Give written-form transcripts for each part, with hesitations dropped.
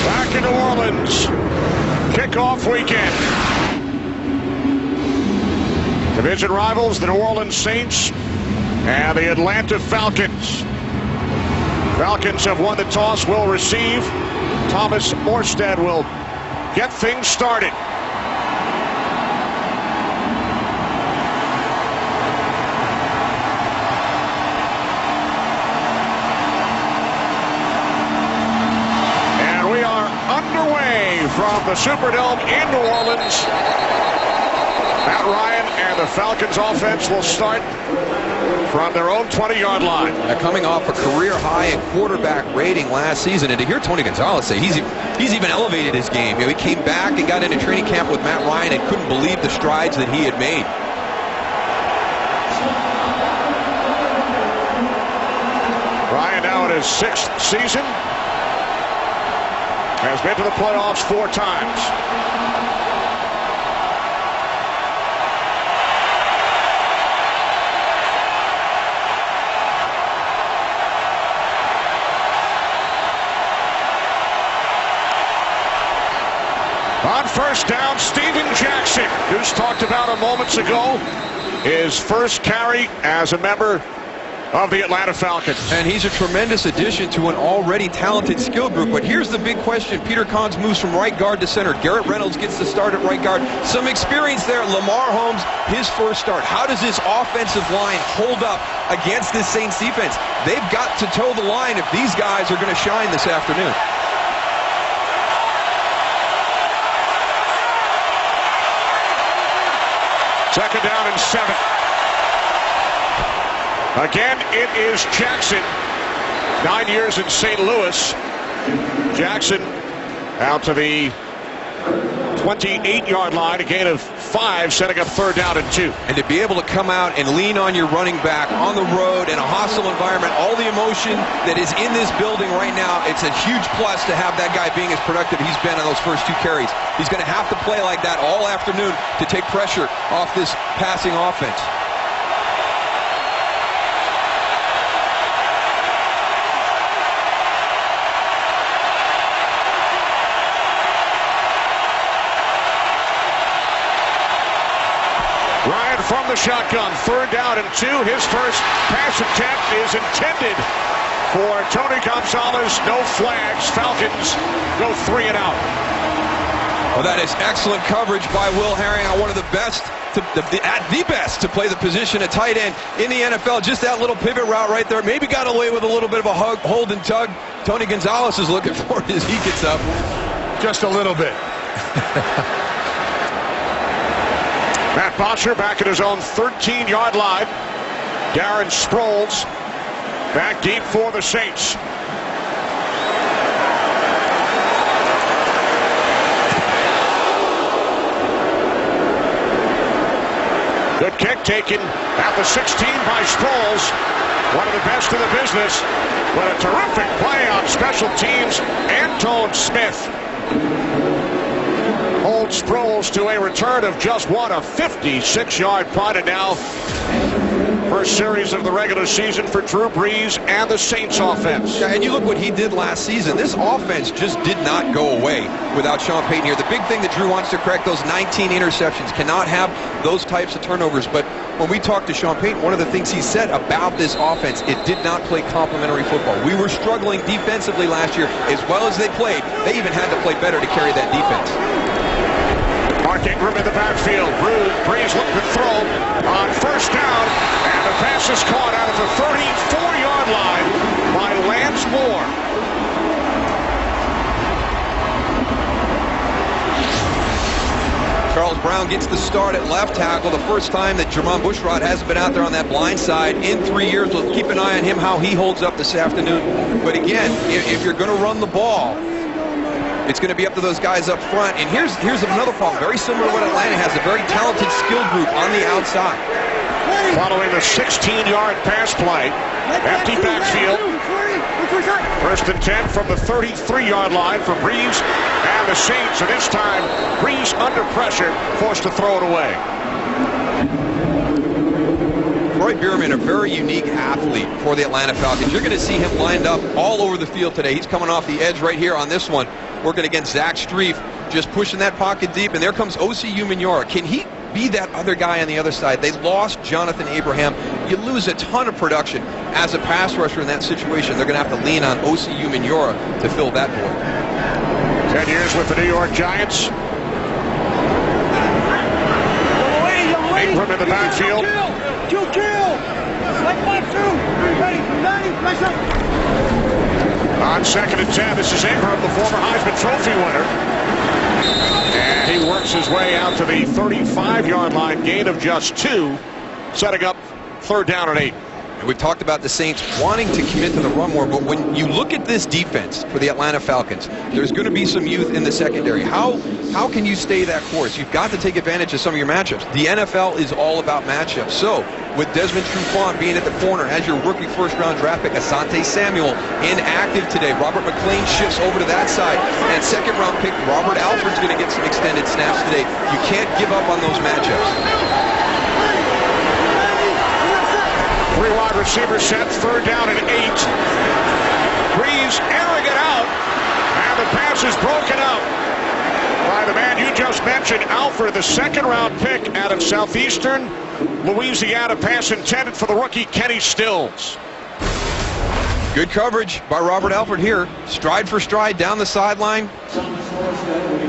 Back in New Orleans. Kickoff weekend. Division rivals, the New Orleans Saints and the Atlanta Falcons. Falcons have won the toss, will receive. Thomas Morstead will get things started. And we are underway from the Superdome in New Orleans. Matt Ryan and the Falcons offense will start from their own 20-yard line. They're coming off a career high in quarterback rating last season, and to hear Tony Gonzalez say he's even elevated his game. He came back and got into training camp with Matt Ryan and couldn't believe the strides that he had made. Ryan now in his 6th season. Has been to the playoffs 4 times. On first down, Steven Jackson, who's talked about a moments ago, his first carry as a member of the Atlanta Falcons. And he's a tremendous addition to an already talented skill group. But here's the big question. Peter Kahn's moves from right guard to center. Garrett Reynolds gets the start at right guard. Some experience there. Lamar Holmes, his first start. How does this offensive line hold up against this Saints defense? They've got to toe the line if these guys are going to shine this afternoon. Second down and 7. Again, it is Jackson. 9 years in St. Louis. Jackson out to the 28-yard line. A gain of 5, setting up third down and 2. And to be able to come out and lean on your running back on the road in a hostile environment, all the emotion that is in this building right now, it's a huge plus to have that guy being as productive he's been on those first 2 carries. He's going to have to play like that all afternoon to take pressure off this passing offense. Ryan from the shotgun, third down and 2. His first pass attempt is intended for Tony Gonzalez. No flags. Falcons go 3 and out. Well, that is excellent coverage by Will Herring on one of the best, at the best, to play the position of tight end in the NFL. Just that little pivot route right there. Maybe got away with a little bit of a hold and tug. Tony Gonzalez is looking for it as he gets up. Just a little bit. Matt Bosher back at his own 13-yard line. Darren Sproles back deep for the Saints. Good kick taken at the 16 by Sproles. One of the best in the business. But a terrific play on special teams. Antone Smith holds Sproles to a return of just one, a 56-yard punt. And now, first series of the regular season for Drew Brees and the Saints offense. Yeah, and you look what he did last season. This offense just did not go away without Sean Payton here. The big thing that Drew wants to correct, those 19 interceptions. Cannot have those types of turnovers. But when we talked to Sean Payton, one of the things he said about this offense, it did not play complementary football. We were struggling defensively last year. As well as they played, they even had to play better to carry that defense. Mark Ingram in the backfield. Brees looking to throw on first down. And the pass is caught out of the 34-yard line by Lance Moore. Charles Brown gets the start at left tackle. The first time that Jermon Bushrod hasn't been out there on that blind side in 3 years. We'll keep an eye on him, how he holds up this afternoon. But again, if you're going to run the ball, it's going to be up to those guys up front. And here's another problem. Very similar to what Atlanta has, a very talented skill group on the outside. Following the 16-yard pass play. Empty backfield. First and 10 from the 33-yard line for Brees and the Saints. And this time, Brees under pressure, forced to throw it away. For Troy Bierman, a very unique athlete for the Atlanta Falcons. You're going to see him lined up all over the field today. He's coming off the edge right here on this one, working against Zach Strief, just pushing that pocket deep, and there comes O.C. Umenyiora. Can he be that other guy on the other side? They lost Jonathan Abraham. You lose a ton of production as a pass rusher in that situation. They're going to have to lean on O.C. Umenyiora to fill that void. 10 years with the New York Giants. Ingram in the backfield. On 2nd and 10, this is Ingram, the former Heisman Trophy winner. And he works his way out to the 35-yard line, gain of just 2, setting up 3rd down and 8. And we've talked about the Saints wanting to commit to the run more, but when you look at this defense for the Atlanta Falcons, there's going to be some youth in the secondary. How can you stay that course? You've got to take advantage of some of your matchups. The NFL is all about matchups. So with Desmond Trufant being at the corner as your rookie first-round draft pick, Asante Samuel inactive today. Robert McClain shifts over to that side. And second-round pick Robert Alford's going to get some extended snaps today. You can't give up on those matchups. 3 wide receiver set, 3rd down and 8. Breeze airing it out, and the pass is broken up by the man you just mentioned, Alford, the 2nd-round pick out of Southeastern Louisiana. Pass intended for the rookie Kenny Stills. Good coverage by Robert Alford here, stride for stride down the sideline.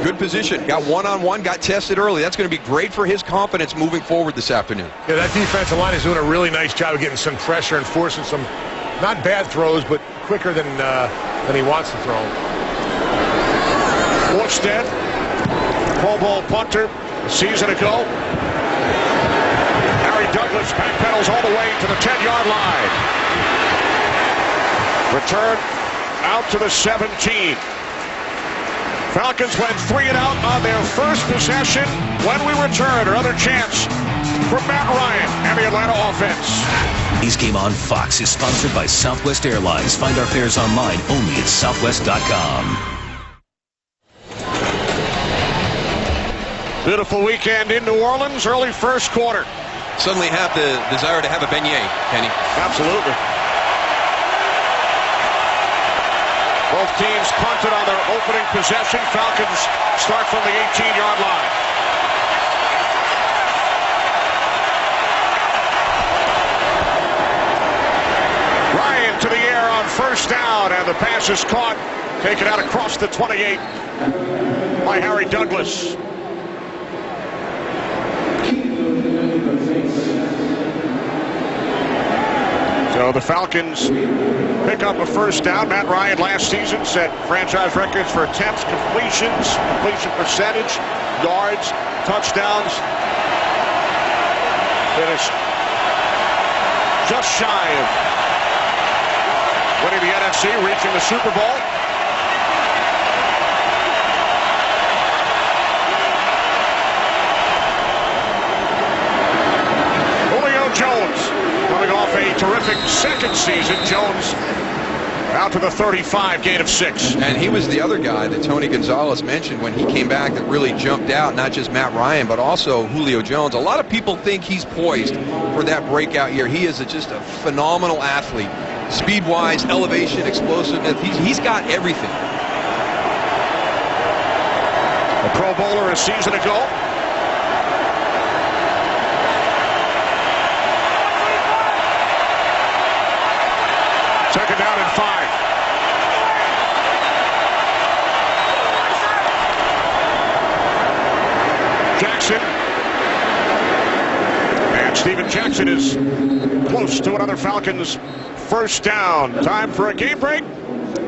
Good position, got one-on-one, got tested early. That's going to be great for his confidence moving forward this afternoon. Yeah, that defensive line is doing a really nice job of getting some pressure and forcing some not bad throws, but quicker than he wants to throw. Morstead, Pro Bowl punter a season ago. Harry Douglas backpedals all the way to the 10-yard line. Return out to the 17. Falcons went 3 and out on their first possession. When we return, another chance for Matt Ryan and the Atlanta offense. Today's Game on Fox is sponsored by Southwest Airlines. Find our fares online only at southwest.com. Beautiful weekend in New Orleans, early first quarter. Suddenly have the desire to have a beignet, Kenny. Absolutely. Both teams punted on their opening possession. Falcons start from the 18-yard line. Ryan to the air on 1st down, and the pass is caught. Taken out across the 28 by Harry Douglas. So the Falcons pick up a 1st down. Matt Ryan last season set franchise records for attempts, completions, completion percentage, yards, touchdowns. Finished just shy of winning the NFC, reaching the Super Bowl. Julio Jones coming off a terrific second season. Jones out to the 35, gain of 6. And he was the other guy that Tony Gonzalez mentioned when he came back that really jumped out, not just Matt Ryan, but also Julio Jones. A lot of people think he's poised for that breakout year. He is just a phenomenal athlete. Speed-wise, elevation, explosiveness, he's got everything. A Pro Bowler a season ago. Second down and 5. Jackson. And Steven Jackson is close to another Falcons 1st down. Time for a game break.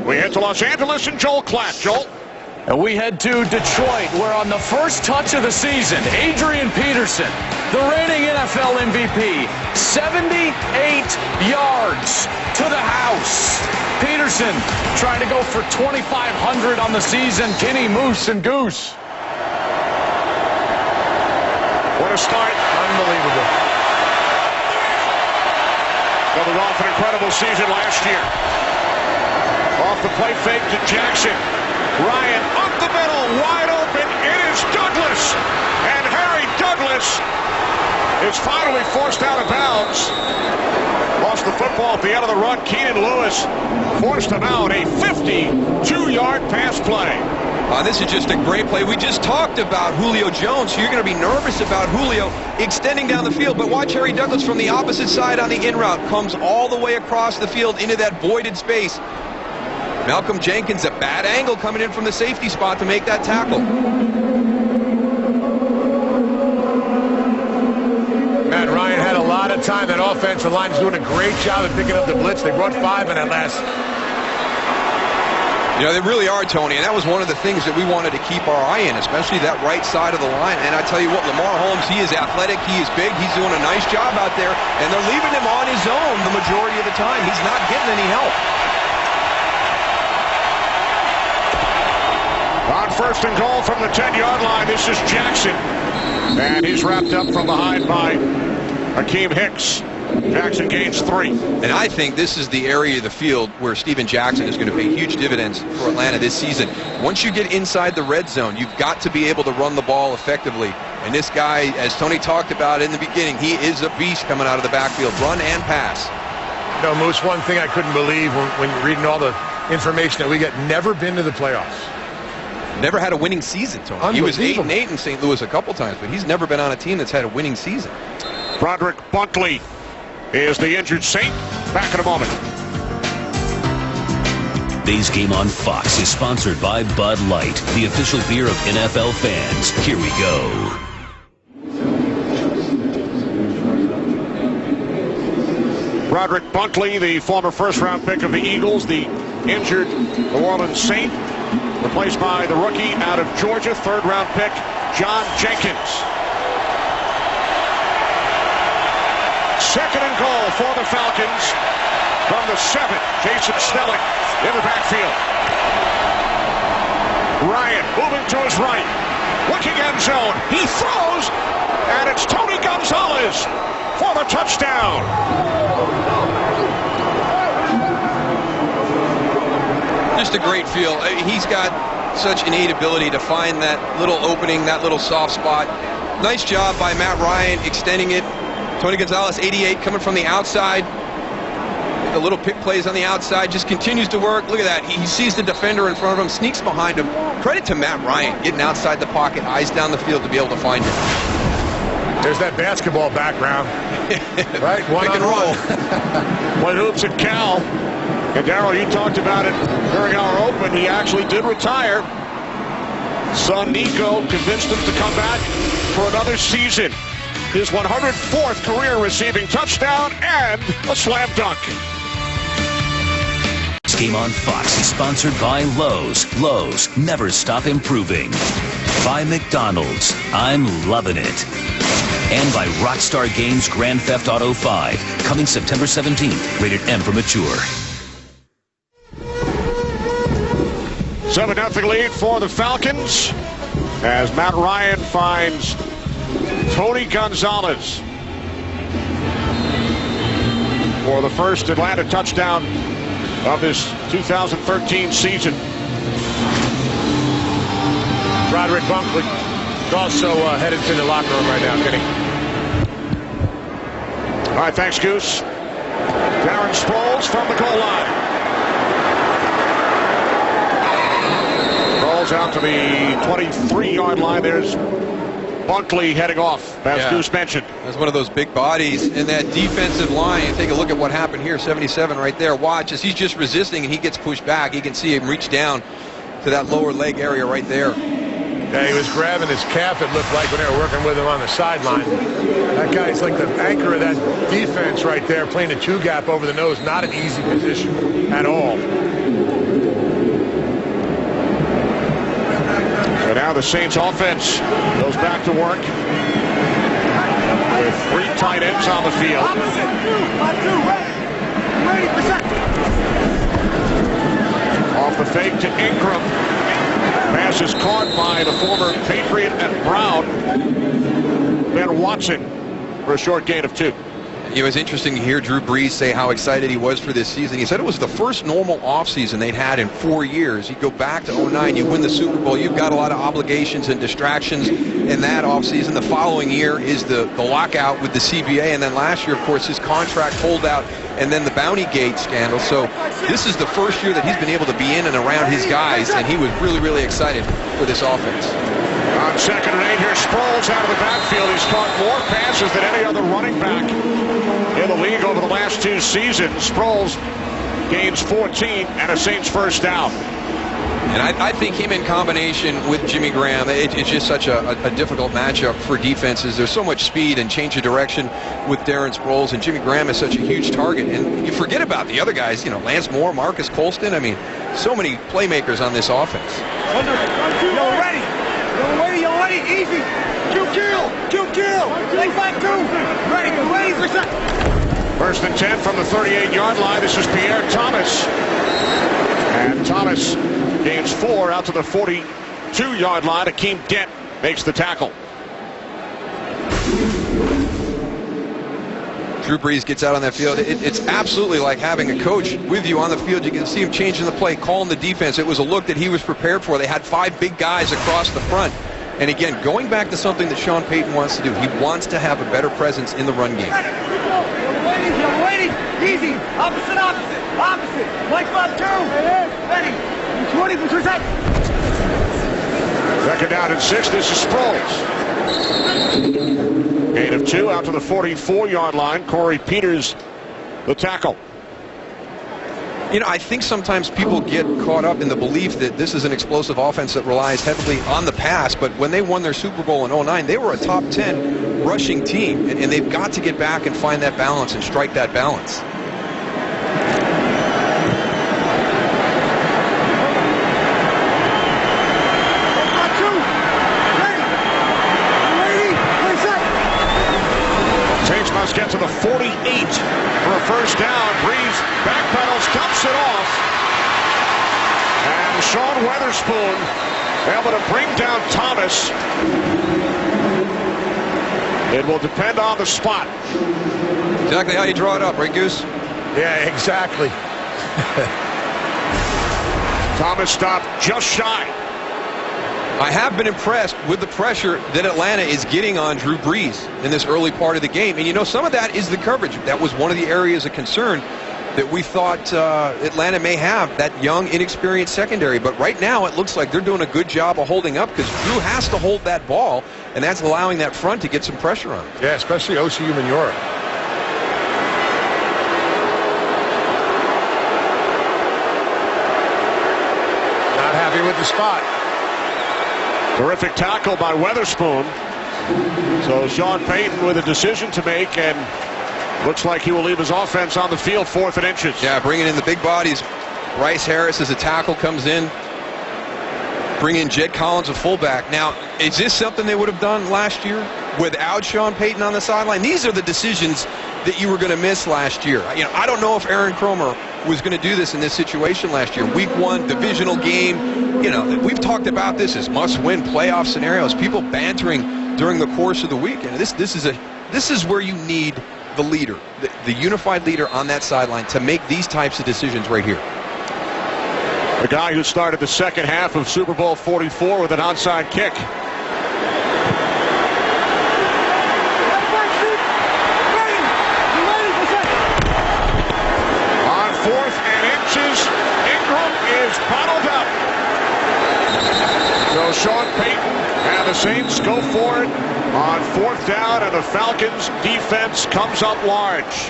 We head to Los Angeles and Joel Klatt. Joel. And we head to Detroit, where on the first touch of the season, Adrian Peterson, the reigning NFL MVP, 78 yards to the house. Peterson trying to go for 2,500 on the season. Kenny, Moose, and Goose. What a start. Unbelievable. Coming off an incredible season last year. Off the play fake to Jackson. Ryan up the middle, wide open. It is Douglas. And Harry Douglas is finally forced out of bounds. Lost the football at the end of the run. Keenan Lewis forced him out. A 52-yard pass play. This is just a great play. We just talked about Julio Jones, so you're going to be nervous about Julio extending down the field. But watch Harry Douglas from the opposite side on the in route. Comes all the way across the field into that voided space. Malcolm Jenkins, a bad angle coming in from the safety spot to make that tackle. Matt Ryan had a lot of time. That offensive line is doing a great job of picking up the blitz. They brought 5 in that last. You know, they really are, Tony, and that was one of the things that we wanted to keep our eye in, especially that right side of the line. And I tell you what, Lamar Holmes, he is athletic, he is big, he's doing a nice job out there, and they're leaving him on his own the majority of the time. He's not getting any help. On first and goal from the 10-yard line, this is Jackson. And he's wrapped up from behind by Akeem Hicks. Jackson gains 3. And I think this is the area of the field where Steven Jackson is going to pay huge dividends for Atlanta this season. Once you get inside the red zone, you've got to be able to run the ball effectively. And this guy, as Tony talked about in the beginning, he is a beast coming out of the backfield, run and pass. No, Moose, one thing I couldn't believe when reading all the information that we get, never been to the playoffs. Never had a winning season, Tony. He was 8-8 in St. Louis a couple times, but he's never been on a team that's had a winning season. Broderick Bunkley is the injured Saint. Back in a moment. Today's game on Fox is sponsored by Bud Light, the official beer of NFL fans. Here we go. Broderick Bunkley, the former first-round pick of the Eagles, the injured New Orleans Saint, replaced by the rookie out of Georgia, third-round pick, John Jenkins. Second and goal for the Falcons from the 7. Jason Snelling in the backfield. Ryan moving to his right. Looking end zone. He throws, and it's Tony Gonzalez for the touchdown. Just a great feel. He's got such innate ability to find that little opening, that little soft spot. Nice job by Matt Ryan extending it. Tony Gonzalez, 88, coming from the outside. The little pick plays on the outside, just continues to work. Look at that. He sees the defender in front of him, sneaks behind him. Credit to Matt Ryan, getting outside the pocket, eyes down the field to be able to find it. There's that basketball background. Right? One Pick and on roll. One hoops at Cal. And Darryl, you talked about it during our open. He actually did retire. Son Nico convinced him to come back for another season. His 104th career receiving touchdown and a slam dunk. This game on Fox is sponsored by Lowe's. Lowe's, never stop improving. By McDonald's, I'm loving it. And by Rockstar Games Grand Theft Auto 5, coming September 17th, rated M for mature. 7-0 lead for the Falcons as Matt Ryan finds Tony Gonzalez for the first Atlanta touchdown of this 2013 season. Broderick Bunkley is also headed to the locker room right now, Kenny. All right, thanks, Goose. Darren Sproles from the goal line. Rolls out to the 23-yard line. There's Bunkley heading off, as Goose mentioned. That's one of those big bodies in that defensive line. And take a look at what happened here, 77 right there. Watch as he's just resisting and he gets pushed back. You can see him reach down to that lower leg area right there. Yeah, he was grabbing his calf, it looked like, when they were working with him on the sideline. That guy's like the anchor of that defense right there, playing a 2-gap over the nose. Not an easy position at all. So now the Saints offense goes back to work with 3 tight ends on the field. Off the fake to Ingram. Pass is caught by the former Patriot and Brown. Ben Watson for a short gain of 2. It was interesting to hear Drew Brees say how excited he was for this season. He said it was the first normal offseason they'd had in 4 years. You go back to 09, you win the Super Bowl, you've got a lot of obligations and distractions in that offseason. The following year is the lockout with the CBA, and then last year, of course, his contract holdout and then the Bounty Gate scandal. So this is the first year that he's been able to be in and around his guys, and he was really, really excited for this offense. On 2nd and 8 here, Sproles out of the backfield. He's caught more passes than any other running back in the league over the last 2 seasons. Sproles gains 14 and a Saints first down. And I think him in combination with Jimmy Graham, it's just such a difficult matchup for defenses. There's so much speed and change of direction with Darren Sproles, and Jimmy Graham is such a huge target. And you forget about the other guys, you know, Lance Moore, Marcus Colston. I mean, so many playmakers on this offense. Ready, easy. Kill. Leg back, 2. Ready for set. 1st and 10 from the 38-yard line. This is Pierre Thomas. And Thomas gains 4 out to the 42-yard line. Akeem Dent makes the tackle. Drew Brees gets out on that field. It's absolutely like having a coach with you on the field. You can see him changing the play, calling the defense. It was a look that he was prepared for. They had 5 big guys across the front. And again, going back to something that Sean Payton wants to do, he wants to have a better presence in the run game. Waiting. Easy. Opposite. Leg back, 2. Ready. 20%. 2nd down and 6. This is Sproles. Gain of 2 out to the 44-yard line. Corey Peters, the tackle. You know, I think sometimes people get caught up in the belief that this is an explosive offense that relies heavily on the pass, but when they won their Super Bowl in 09, they were a top 10 rushing team, and they've got to get back and find that balance and strike that balance. Saints must get to the 48 for a first down. Brees backpedals, dumps it off. And Sean Weatherspoon able to bring down Thomas. It will depend on the spot. Exactly how you draw it up, right, Goose? Yeah, exactly. Thomas stopped just shy. I have been impressed with the pressure that Atlanta is getting on Drew Brees in this early part of the game. And, you know, some of that is the coverage. That was one of the areas of concern that we thought Atlanta may have, that young, inexperienced secondary. But right now it looks like they're doing a good job of holding up because Drew has to hold that ball, and that's allowing that front to get some pressure on him. Yeah, especially OCU Manura. Not happy with the spot. Terrific tackle by Weatherspoon. So Sean Payton with a decision to make, and looks like he will leave his offense on the field 4th and inches. Yeah, bringing in the big bodies. Bryce Harris as a tackle comes in. Bring in Jed Collins, a fullback. Now, is this something they would have done last year without Sean Payton on the sideline? These are the decisions that you were going to miss last year. You know, I don't know if Aaron Kromer was going to do this in this situation last year. Week 1, divisional game. You know, we've talked about this as must-win playoff scenarios. People bantering during the course of the week. And this is where you need the leader, the unified leader on that sideline to make these types of decisions right here. The guy who started the second half of Super Bowl 44 with an onside kick. On 4th and inches, Ingram is bottled up. So Sean Payton and the Saints go for it on 4th down, and the Falcons defense comes up large.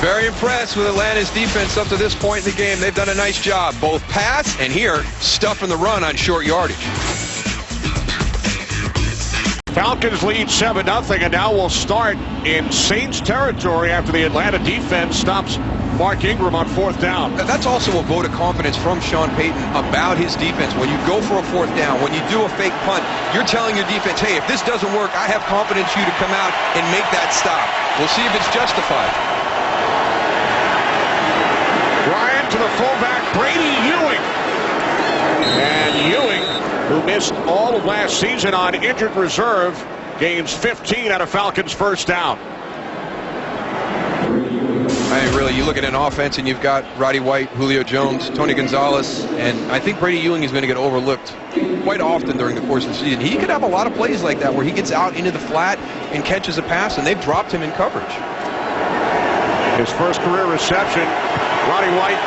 Very impressed with Atlanta's defense up to this point in the game. They've done a nice job, both pass and here, stuffing the run on short yardage. Falcons lead 7-0, and now we'll start in Saints territory after the Atlanta defense stops Mark Ingram on 4th down. That's also a vote of confidence from Sean Payton about his defense. When you go for a 4th down, when you do a fake punt, you're telling your defense, hey, if this doesn't work, I have confidence you to come out and make that stop. We'll see if it's justified. Ryan to the fullback, Brady Ewing. And Ewing, who missed all of last season on injured reserve, gains 15 out of Falcons' first down. I mean, really, you look at an offense and you've got Roddy White, Julio Jones, Tony Gonzalez, and I think Brady Ewing is going to get overlooked quite often during the course of the season. He could have a lot of plays like that where he gets out into the flat and catches a pass, and they've dropped him in coverage. His first career reception, Roddy White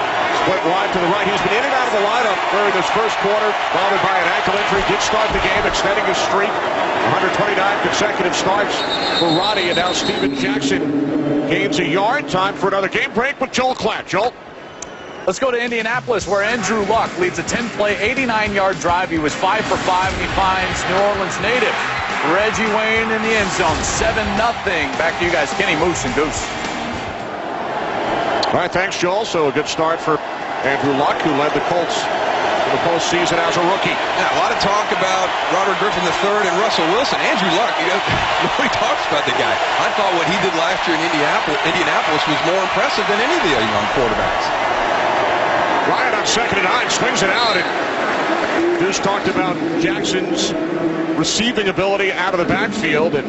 split wide to the right. He's been in and out of the lineup during this first quarter, bothered by an ankle injury. Did start the game, extending his streak. 129 consecutive starts for Roddy, and now Steven Jackson gains a yard. Time for another game break with Joel Klatt. Joel? Let's go to Indianapolis, where Andrew Luck leads a 10-play, 89-yard drive. He was 5 for 5, and he finds New Orleans native Reggie Wayne in the end zone. 7-0. Back to you guys, Kenny, Moose, and Goose. All right, thanks, Joel. So a good start for Andrew Luck, who led the Colts in the postseason as a rookie. Yeah, a lot of talk about Robert Griffin III and Russell Wilson. Andrew Luck, nobody talks about the guy. I thought what he did last year in Indianapolis was more impressive than any of the young quarterbacks. Ryan on 2nd and 9 swings it out, and Deuce talked about Jackson's receiving ability out of the backfield, and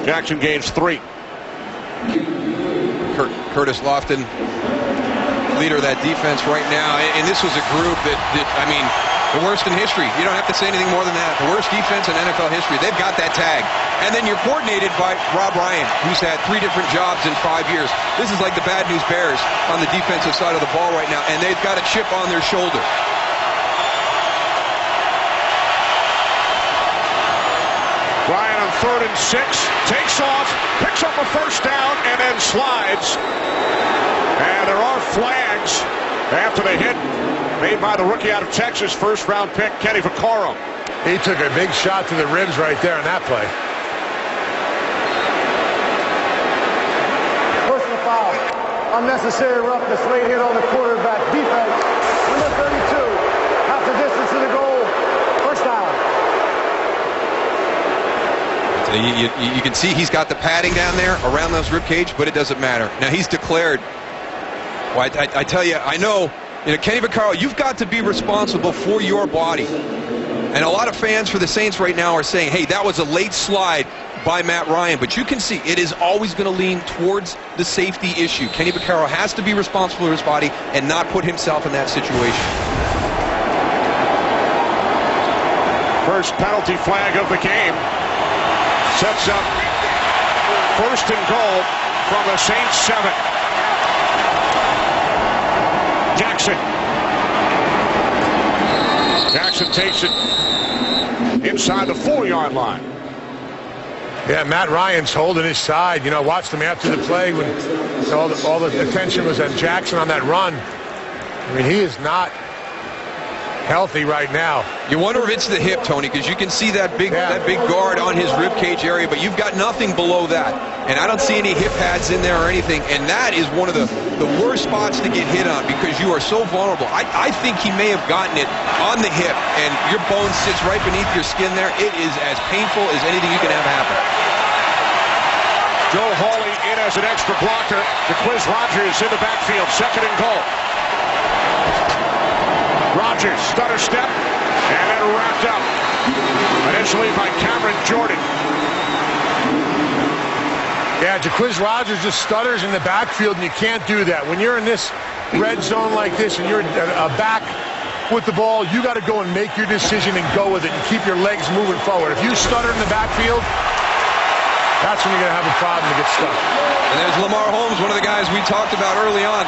Jackson gains 3. Curtis Lofton, leader of that defense right now, and this was a group that I mean, the worst in history. You don't have to say anything more than that. The worst defense in NFL history. They've got that tag. And then you're coordinated by Rob Ryan, who's had 3 different jobs in 5 years. This is like the Bad News Bears on the defensive side of the ball right now, and they've got a chip on their shoulder. Ryan on 3rd and 6, takes off, picks up a first down, and then slides. And there are flags after the hit made by the rookie out of Texas, first-round pick Kenny Vaccaro. He took a big shot to the ribs right there on that play. Personal foul. Unnecessary roughness. Late hit on the quarterback. Defense. Number 32. Half the distance to the goal. First down. You can see he's got the padding down there around those rib cage, but it doesn't matter. Now he's declared. Well, I tell you, I know, Kenny Vaccaro, you've got to be responsible for your body. And a lot of fans for the Saints right now are saying, hey, that was a late slide by Matt Ryan. But you can see it is always going to lean towards the safety issue. Kenny Vaccaro has to be responsible for his body and not put himself in that situation. First penalty flag of the game. Sets up 1st and goal from the Saints 7. Jackson takes it inside the 4-yard line. Yeah, Matt Ryan's holding his side. Watched him after the play when all the attention was on Jackson on that run. I mean, he is not healthy right now. You wonder if it's the hip, Tony, because you can see that big guard on his rib cage area, but you've got nothing below that. And I don't see any hip pads in there or anything, and that is one of the worst spots to get hit on because you are so vulnerable. I think he may have gotten it on the hip, and your bone sits right beneath your skin there. It is as painful as anything you can have happen. Joe Hawley in as an extra blocker. DeQuiz Rogers in the backfield, 2nd and goal. Rogers, stutter step, and then wrapped up initially by Cameron Jordan. Yeah, DeQuiz Rogers just stutters in the backfield, and you can't do that. When you're in this red zone like this and you're a back with the ball, you got to go and make your decision and go with it and keep your legs moving forward. If you stutter in the backfield, that's when you're going to have a problem to get stuck. And there's Lamar Holmes, one of the guys we talked about early on.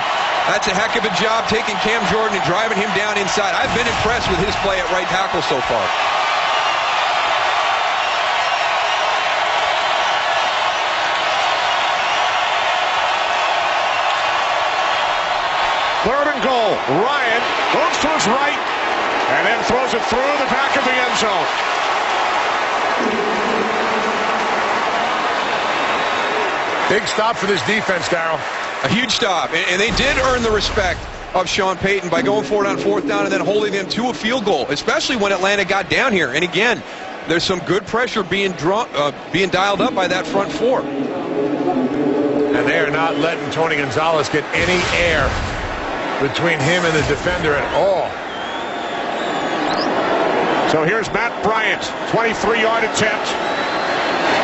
That's a heck of a job taking Cam Jordan and driving him down inside. I've been impressed with his play at right tackle so far. Third and goal. Ryan moves to his right and then throws it through the back of the end zone. Big stop for this defense, Darryl. A huge stop, and they did earn the respect of Sean Payton by going forward on 4th down and then holding them to a field goal, especially when Atlanta got down here. And again, there's some good pressure being dialed up by that front 4. And they are not letting Tony Gonzalez get any air between him and the defender at all. So here's Matt Bryant, 23-yard attempt.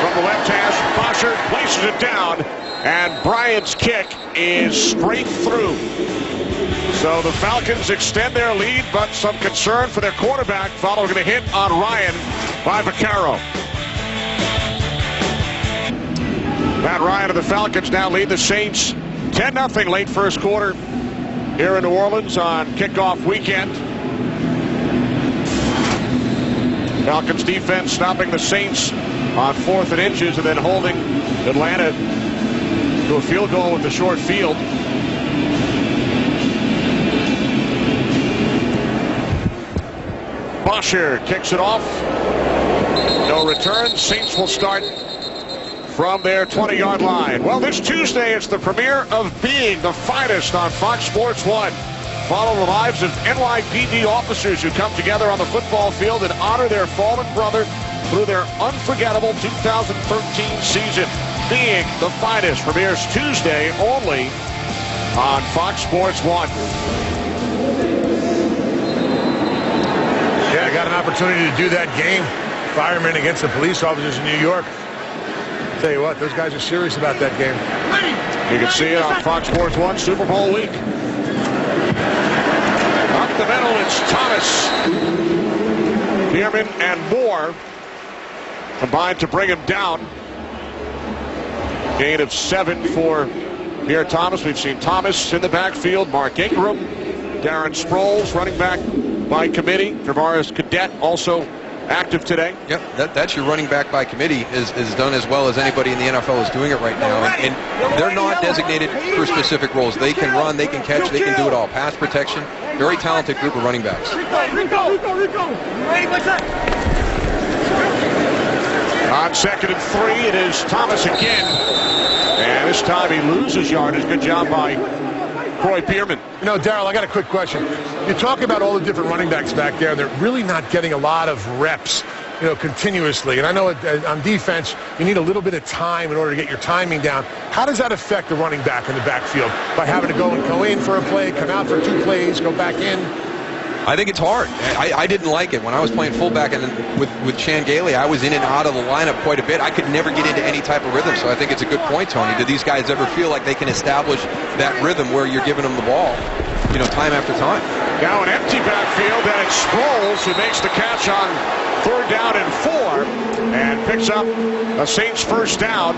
from the left hash. Bosher places it down, and Bryant's kick is straight through. So the Falcons extend their lead, but some concern for their quarterback following a hit on Ryan by Vaccaro. Matt Ryan of the Falcons now lead the Saints 10-0 late first quarter here in New Orleans on kickoff weekend. Falcons defense stopping the Saints on 4th and inches and then holding Atlanta to a field goal with the short field. Bosher kicks it off. No return. Saints will start from their 20-yard line. Well, this Tuesday it's the premiere of Being the Finest on Fox Sports 1. Follow the lives of NYPD officers who come together on the football field and honor their fallen brother through their unforgettable 2013 season. Being the Finest premieres Tuesday only on Fox Sports 1. Yeah, I got an opportunity to do that game. Firemen against the police officers in New York. Tell you what, those guys are serious about that game. You can see it on Fox Sports 1 Super Bowl week. Up the middle, it's Thomas. Bierman and Moore combined to bring him down. Gain of 7 for Pierre Thomas. We've seen Thomas in the backfield. Mark Ingram, Darren Sproles running back by committee. Travaris Cadet also active today. Yep, that's your running back by committee is done as well as anybody in the NFL is doing it right now. And they're not designated for specific roles. They can run, they can catch, they can do it all. Pass protection, very talented group of running backs. On 2nd and 3, it is Thomas again. And this time he loses yardage. Good job by Troy Bierman. You know, Darryl, I got a quick question. You talk about all the different running backs back there, and they're really not getting a lot of reps, you know, continuously. And I know on defense, you need a little bit of time in order to get your timing down. How does that affect the running back in the backfield by having to go in for a play, come out for 2 plays, go back in? I think it's hard. I didn't like it. When I was playing fullback and with Chan Gailey, I was in and out of the lineup quite a bit. I could never get into any type of rhythm, so I think it's a good point, Tony. Do these guys ever feel like they can establish that rhythm where you're giving them the ball, you know, time after time? Now an empty backfield, and it's Sproles who makes the catch on 3rd down and 4 and picks up a Saints first down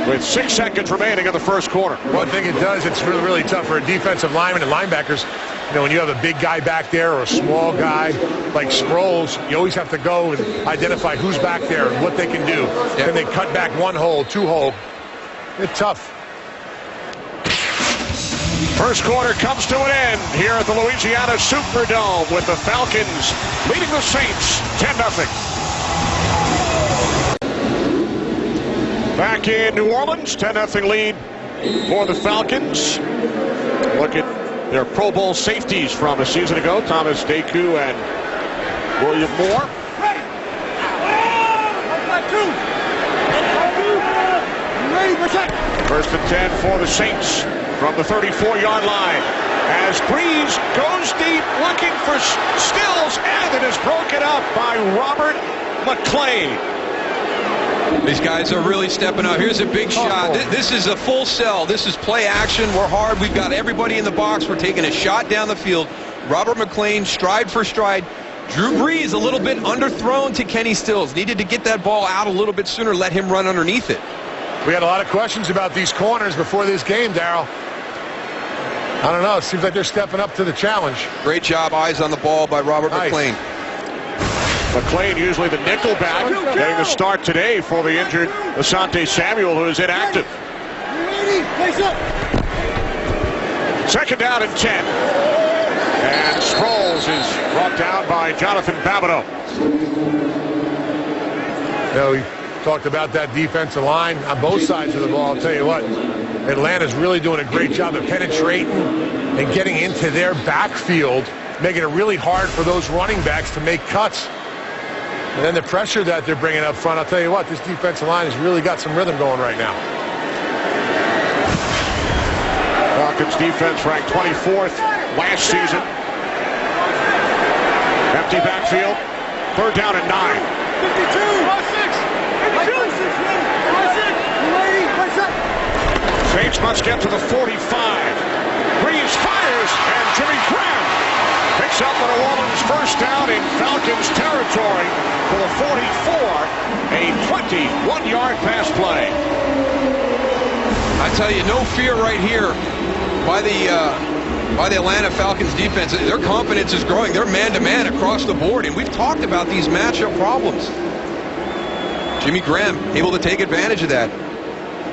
with 6 seconds remaining in the first quarter. One thing it does, it's really, really tough for a defensive lineman and linebackers. You know, when you have a big guy back there or a small guy like Sproles, you always have to go and identify who's back there and what they can do. Yep. Can they cut back 1 hole, 2 hole? It's tough. First quarter comes to an end here at the Louisiana Superdome with the Falcons leading the Saints 10-0. Back in New Orleans, 10-0 lead for the Falcons. Look at their Pro Bowl safeties from a season ago, Thomas Deku and William Moore. First and 10 for the Saints from the 34-yard line. As Breeze goes deep looking for Stills, and it is broken up by Robert McClain. These guys are really stepping up. Here's a big shot. This is a full sell. This is play action. We're hard. We've got everybody in the box. We're taking a shot down the field. Robert McClain, stride for stride. Drew Brees a little bit underthrown to Kenny Stills. Needed to get that ball out a little bit sooner, let him run underneath it. We had a lot of questions about these corners before this game, Darryl. I don't know. It seems like they're stepping up to the challenge. Great job, eyes on the ball by Robert McClain. McClain, usually the nickel back, getting the start today for the injured Asante Samuel, who is inactive. 2nd down and 10. And Sproles is brought down by Jonathan Babineau. You know, we talked about that defensive line on both sides of the ball. I'll tell you what, Atlanta's really doing a great job of penetrating and getting into their backfield, making it really hard for those running backs to make cuts. And then the pressure that they're bringing up front, I'll tell you what, this defensive line has really got some rhythm going right now. Falcons defense ranked 24th last season. Empty backfield. 3rd down and 9. 52. Saints must get to the 45. Breeze fires, and Jimmy Graham picks up the New Orleans first down in Falcons territory to the 44. A 21-yard pass play. I tell you, no fear right here by the Atlanta Falcons defense. Their confidence is growing. They're man-to-man across the board, and we've talked about these matchup problems. Jimmy Graham able to take advantage of that.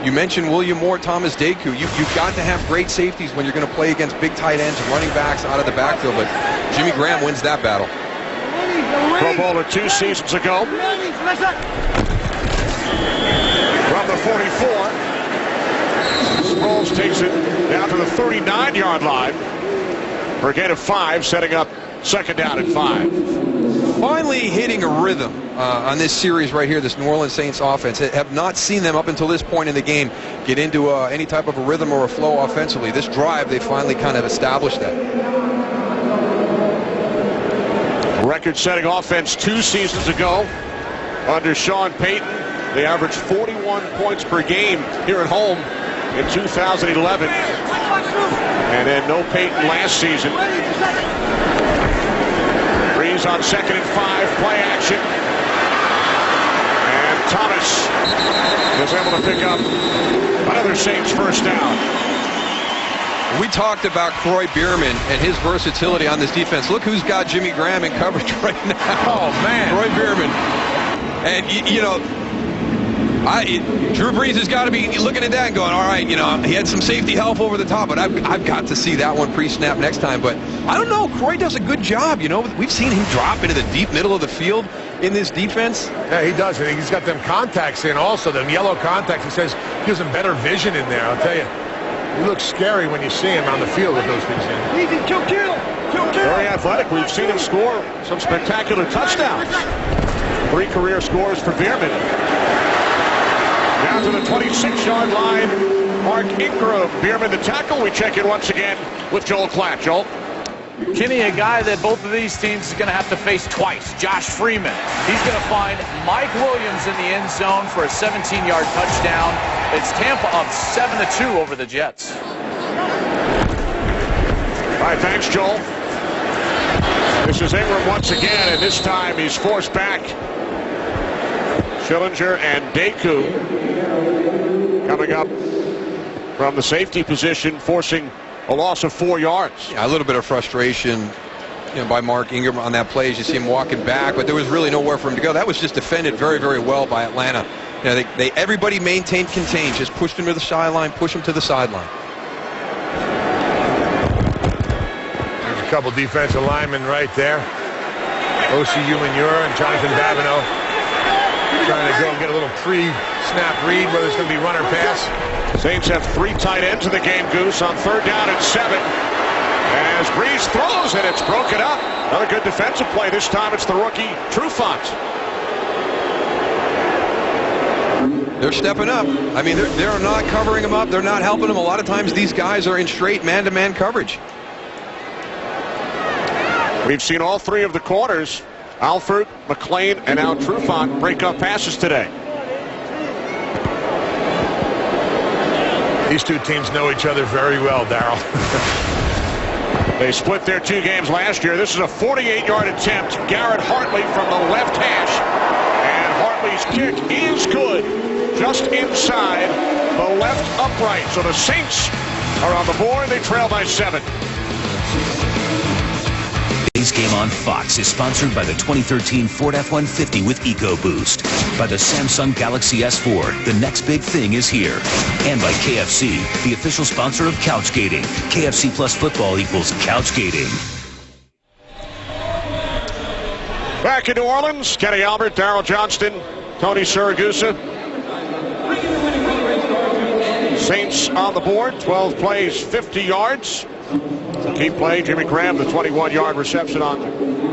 You mentioned William Moore, Thomas Deku. You've got to have great safeties when you're going to play against big tight ends and running backs out of the backfield, but Jimmy Graham wins that battle. Pro Bowler 2 seasons ago. From the 44. Sproles takes it down to the 39-yard line for a gain of 5, setting up second down and 5. Finally hitting a rhythm on this series right here, this New Orleans Saints offense. Have not seen them up until this point in the game get into any type of a rhythm or a flow offensively. This drive, they finally kind of established that. Record-setting offense 2 seasons ago under Sean Payton. They averaged 41 points per game here at home in 2011. And then no Payton last season. Breeze on 2nd and 5, play action. And Thomas is able to pick up another Saints first down. We talked about Croy Bierman and his versatility on this defense. Look who's got Jimmy Graham in coverage right now. Oh, man. Croy Bierman. And, you know, Drew Brees has got to be looking at that and going, all right, you know, he had some safety help over the top, but I've got to see that one pre-snap next time. But I don't know. Croy does a good job. You know, we've seen him drop into the deep middle of the field in this defense. Yeah, he does. And he's got them contacts in also, them yellow contacts. He says he gives him better vision in there. I'll tell you, he looks scary when you see him on the field with those things in. Easy, kill. Very athletic. We've seen him score some spectacular touchdowns. 3 career scores for Bierman. Down to the 26-yard line, Mark Ingram. Bierman the tackle. We check in once again with Joel Klatt. Joel? Kenny, a guy that both of these teams is going to have to face twice, Josh Freeman. He's going to find Mike Williams in the end zone for a 17-yard touchdown. It's Tampa up 7-2 over the Jets. All right, thanks, Joel. This is Ingram once again, and this time he's forced back. Schillinger and Deku coming up from the safety position, forcing a loss of 4 yards. Yeah, a little bit of frustration, you know, by Mark Ingram on that play as you see him walking back, but there was really nowhere for him to go. That was just defended very, very well by Atlanta. You know, everybody maintained contained, just pushed him to the sideline, push him to the sideline. There's a couple defensive linemen right there. O.C.U. Manura and Jonathan Babineau trying to go and get a little pre-snap read, whether it's going to be run or pass. Saints have 3 tight ends in the game, Goose, on 3rd down and 7. As Breeze throws and it's broken up. Another good defensive play. This time it's the rookie Trufant. They're stepping up. I mean, they're not covering him up. They're not helping him. A lot of times these guys are in straight man-to-man coverage. We've seen all 3 of the corners, Alford, McLean, and now Trufant, break up passes today. These 2 teams know each other very well, Darryl. They split their 2 games last year. This is a 48-yard attempt. Garrett Hartley from the left hash. And Hartley's kick is good. Just inside the left upright. So the Saints are on the board. They trail by 7. Today's game on Fox is sponsored by the 2013 Ford F-150 with EcoBoost, by the Samsung Galaxy S4, the next big thing is here, and by KFC, the official sponsor of Couchgating. KFC plus football equals Couchgating. Back in New Orleans, Kenny Albert, Darryl Johnston, Tony Siragusa. Saints on the board, 12 plays, 50 yards. Key play, Jimmy Graham, the 21-yard reception on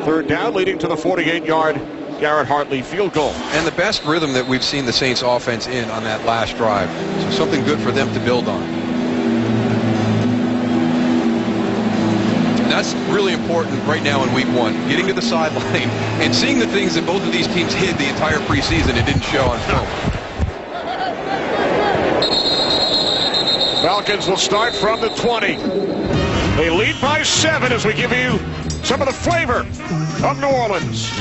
3rd down, leading to the 48-yard Garrett Hartley field goal. And the best rhythm that we've seen the Saints offense in on that last drive. So something good for them to build on. And that's really important right now in week 1. Getting to the sideline and seeing the things that both of these teams hid the entire preseason and didn't show on film. Falcons will start from the 20. They lead by 7 as we give you some of the flavor of New Orleans.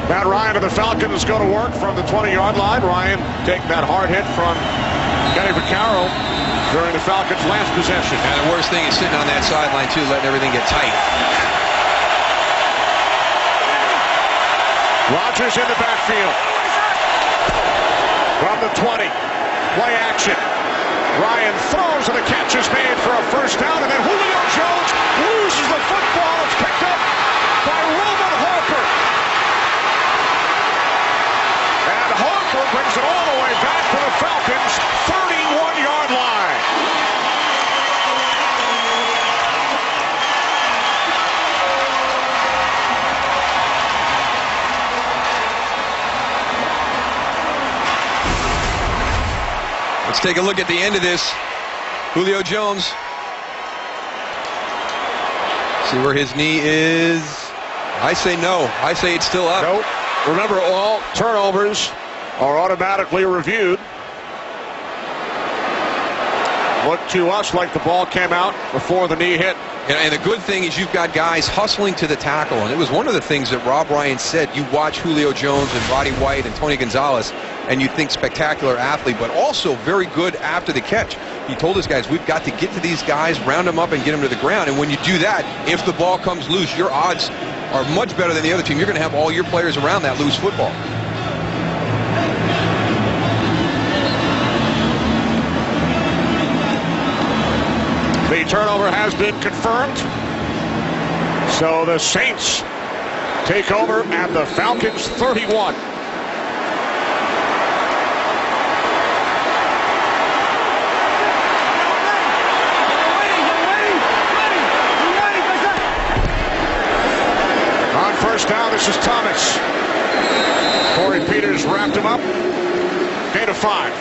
Matt Ryan of the Falcons go to work from the 20-yard line. Ryan taking that hard hit from Kenny Vaccaro during the Falcons' last possession. And the worst thing is sitting on that sideline, too, letting everything get tight. Rodgers in the backfield. From the 20. Play action. Ryan throws and the catch is made for a first down, and then Julio Jones loses the football. It's picked up by Roman Harper. And Harper brings it all the way back to the Falcons' 31-yard line. Let's take a look at the end of this. Julio Jones. See where his knee is. I say no. I say it's still up. Nope. Remember, all turnovers are automatically reviewed. Looked to us like the ball came out before the knee hit. And the good thing is you've got guys hustling to the tackle. And it was one of the things that Rob Ryan said. You watch Julio Jones and Roddy White and Tony Gonzalez, and you think spectacular athlete, but also very good after the catch. He told his guys, we've got to get to these guys, round them up, and get them to the ground. And when you do that, if the ball comes loose, your odds are much better than the other team. You're going to have all your players around that loose football. The turnover has been confirmed. So the Saints take over at the Falcons' 31. On first down, this is Thomas. Corey Peters wrapped him up. Gain of 5.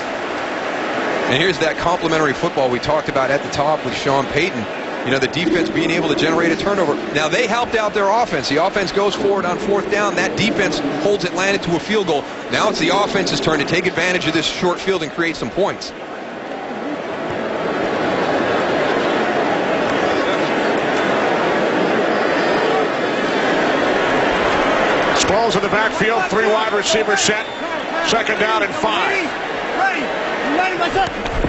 And here's that complimentary football we talked about at the top with Sean Payton. You know, the defense being able to generate a turnover. Now, they helped out their offense. The offense goes forward on fourth down. That defense holds Atlanta to a field goal. Now it's the offense's turn to take advantage of this short field and create some points. Sproles in the backfield, 3 wide receiver set. Second down and 5.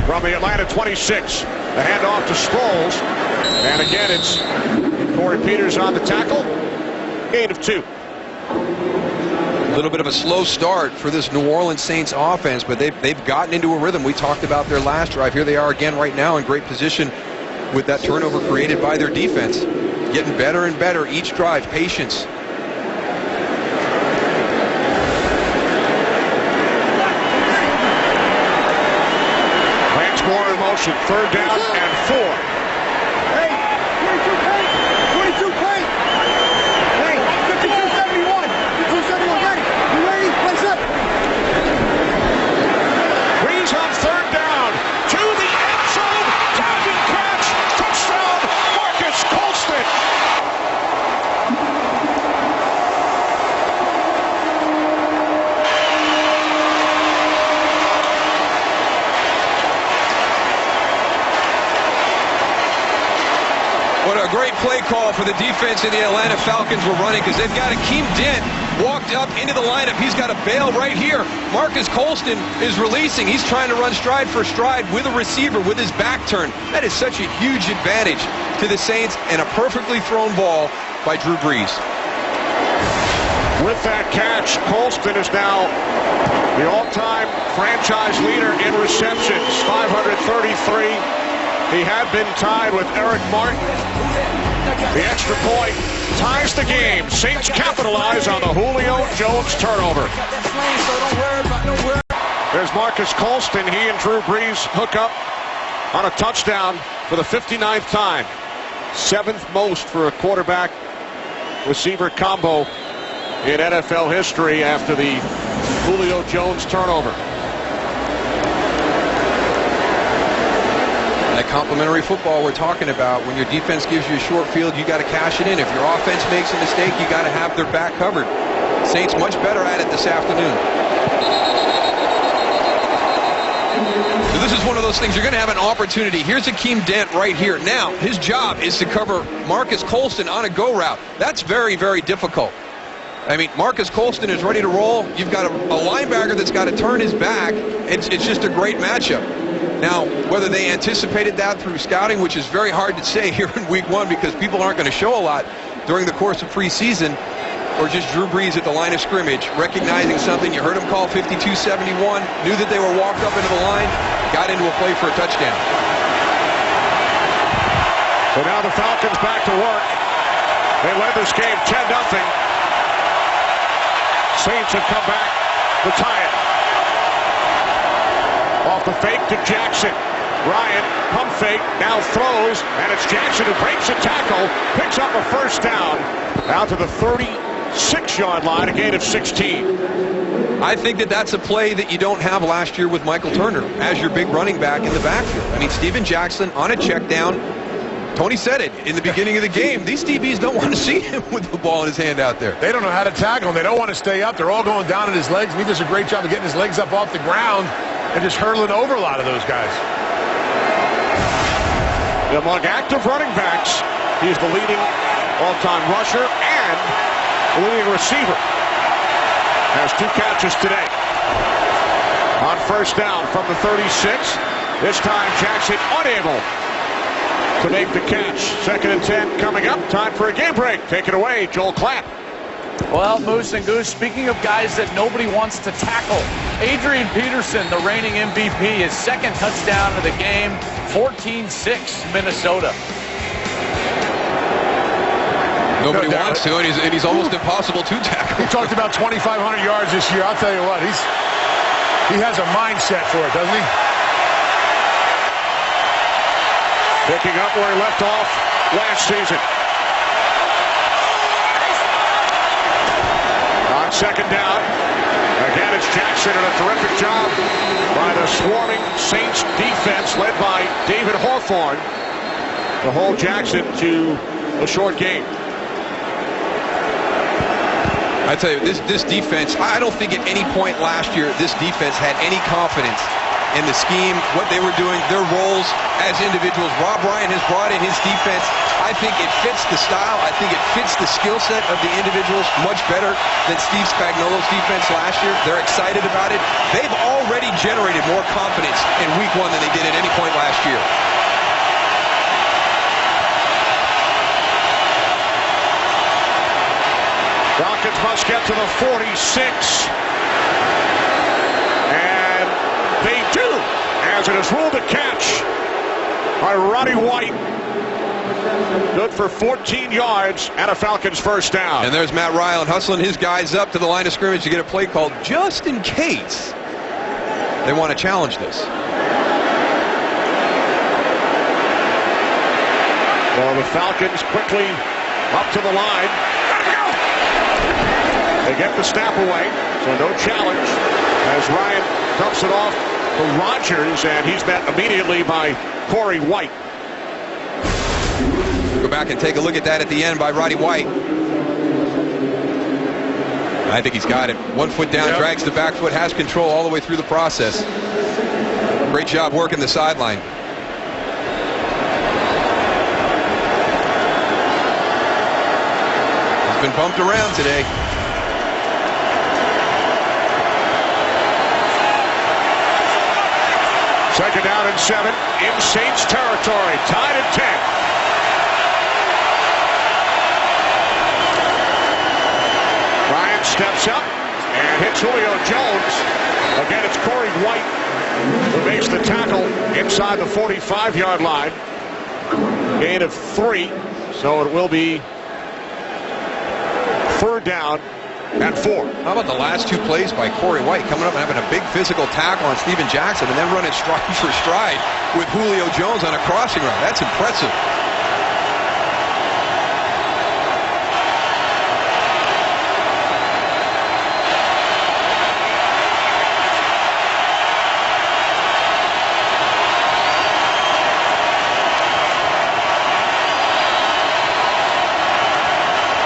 From the Atlanta 26, the handoff to Sproles. And again, it's Corey Peters on the tackle. Gain of 2. A little bit of a slow start for this New Orleans Saints offense, but they've gotten into a rhythm. We talked about their last drive. Here they are again right now in great position with that turnover created by their defense. Getting better and better each drive. Patience. More in motion, third down and 4. Hey, 22 paint. Hey, 52-71. 52-71 ready. You ready? Place up. Breeze on third down. To the end zone. Diving catch. Touchdown. Marcus Colston. What a great play call for the defense in the Atlanta Falcons were running, because they've got Akeem Dent walked up into the lineup. He's got a bail right here. Marcus Colston is releasing. He's trying to run stride for stride with a receiver with his back turned. That is such a huge advantage to the Saints, and a perfectly thrown ball by Drew Brees. With that catch, Colston is now the all-time franchise leader in receptions, 533. He had been tied with Eric Martin. The extra point ties the game. Saints capitalize on the Julio Jones turnover. There's Marcus Colston. He and Drew Brees hook up on a touchdown for the 59th time. 7th most for a quarterback receiver combo in NFL history after the Julio Jones turnover. That complimentary football we're talking about, when your defense gives you a short field, you got to cash it in. If your offense makes a mistake, you got to have their back covered. Saints much better at it this afternoon. those things. You're going to have an opportunity. Here's Akeem Dent right here. Now, his job is to cover Marcus Colston on a go route. That's very, very difficult. I mean, Marcus Colston is ready to roll. You've got a linebacker that's got to turn his back. It's just a great matchup. Now, whether they anticipated that through scouting, which is very hard to say here in week one because people aren't going to show a lot during the course of preseason, or just Drew Brees at the line of scrimmage, recognizing something. You heard him call 52-71, knew that they were walked up into the line, got into a play for a touchdown. So now the Falcons back to work. They led this game 10-0. Saints have come back to tie it. Off the fake to Jackson. Ryan, pump fake, now throws, and it's Jackson who breaks a tackle, picks up a first down, out to the 36-yard line, a gain of 16. I think that that's a play that you don't have last year with Michael Turner as your big running back in the backfield. I mean, Steven Jackson on a check down. Tony said it in the beginning of the game. These DBs don't want to see him with the ball in his hand out there. They don't know how to tackle him. They don't want to stay up. They're all going down at his legs, and he does a great job of getting his legs up off the ground and just hurtling over a lot of those guys. Among active running backs, he's the leading all-time rusher and the leading receiver. Has 2 catches today. On first down from the 36. This time Jackson unable to make the catch. 2nd and 10 coming up. Time for a game break. Take it away, Joel Klatt. Well, Moose and Goose, speaking of guys that nobody wants to tackle, Adrian Peterson, the reigning MVP, his 2nd touchdown of the game, 14-6 Minnesota. Nobody wants to, and he's almost impossible to tackle. He talked about 2,500 yards this year. I'll tell you what, he has a mindset for it, doesn't he? Picking up where he left off last season. On 2nd down, again it's Jackson, and a terrific job by the swarming Saints defense led by David Hawthorne to hold Jackson to a short game. I tell you, this defense, I don't think at any point last year this defense had any confidence in the scheme, what they were doing, their roles as individuals. Rob Ryan has brought in his defense. I think it fits the style. I think it fits the skill set of the individuals much better than Steve Spagnuolo's defense last year. They're excited about it. They've already generated more confidence in week one than they did at any point last year. Falcons must get to the 46. And they do, as it is ruled a catch by Roddy White. Good for 14 yards and a Falcons first down. And there's Matt Ryan hustling his guys up to the line of scrimmage to get a play called just in case they want to challenge this. Well, the Falcons quickly up to the line. They get the snap away, so no challenge as Ryan dumps it off to Rodgers, and he's met immediately by Corey White. Go back and take a look at that at the end by Roddy White. I think he's got it. 1 foot down, drags the back foot, has control all the way through the process. Great job working the sideline. He's been bumped around today. Second down and 7 in Saints territory, tied at 10. Ryan steps up and hits Julio Jones. Again, it's Corey White who makes the tackle inside the 45-yard line. Gain of 3, so it will be 3rd down and 4. How about the last 2 plays by Corey White coming up and having a big physical tackle on Steven Jackson and then running stride for stride with Julio Jones on a crossing route. That's impressive.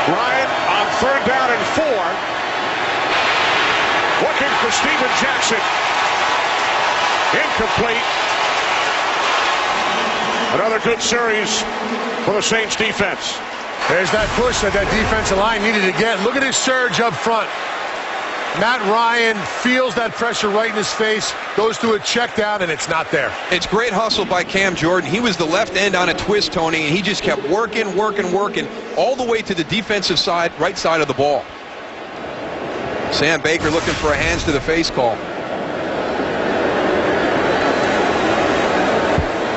Ryan on 3rd down and 4. Looking for Steven Jackson. Incomplete. Another good series for the Saints defense. There's that push that defensive line needed to get. Look at his surge up front. Matt Ryan feels that pressure right in his face, goes to a check down, and it's not there. It's great hustle by Cam Jordan. He was the left end on a twist, Tony, and he just kept working, all the way to the defensive side, right side of the ball. Sam Baker looking for a hands to the face call.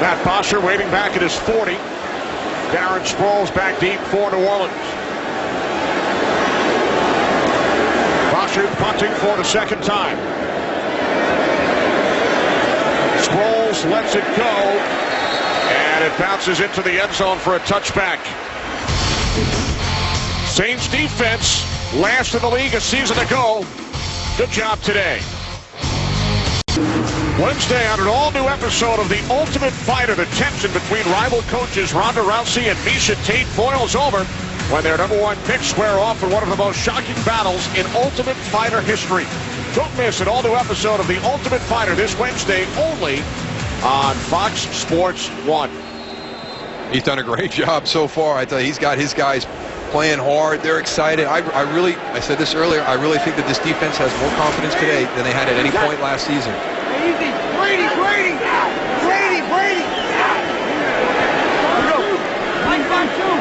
Matt Bosher waiting back at his 40. Darren Sproles back deep for New Orleans. Bosher punting for the second time. Sproles lets it go, and it bounces into the end zone for a touchback. Saints defense, last in the league a season ago. Good job today. Wednesday on an all-new episode of The Ultimate Fighter, the tension between rival coaches Ronda Rousey and Miesha Tate boils over when their #1 picks square off in one of the most shocking battles in Ultimate Fighter history. Don't miss an all-new episode of The Ultimate Fighter this Wednesday only on Fox Sports 1. He's done a great job so far. I tell you, he's got his guys playing hard. They're excited. I said this earlier, I really think that this defense has more confidence today than they had at any point last season. Easy. Brady. Here we go. Mike 5-2.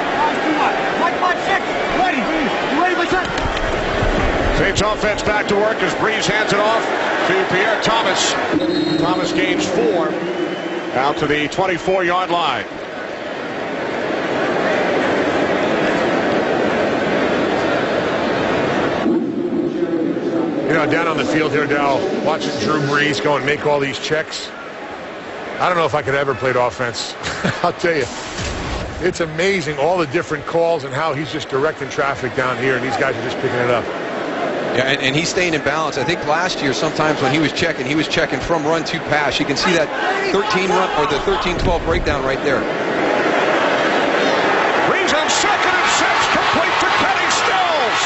Mike 5-6. Ready. You ready, my son? Saints offense back to work as Breeze hands it off to Pierre Thomas. Thomas gains 4 out to the 24-yard line. You know, down on the field here, Dal, watching Drew Brees go and make all these checks. I don't know if I could ever played offense. I'll tell you, it's amazing all the different calls and how he's just directing traffic down here, and these guys are just picking it up. Yeah, and he's staying in balance. I think last year, sometimes when he was checking from run to pass. You can see that 13 run or the 13-12 breakdown right there. Breeze on 2nd and 6, complete to Kenny Stills.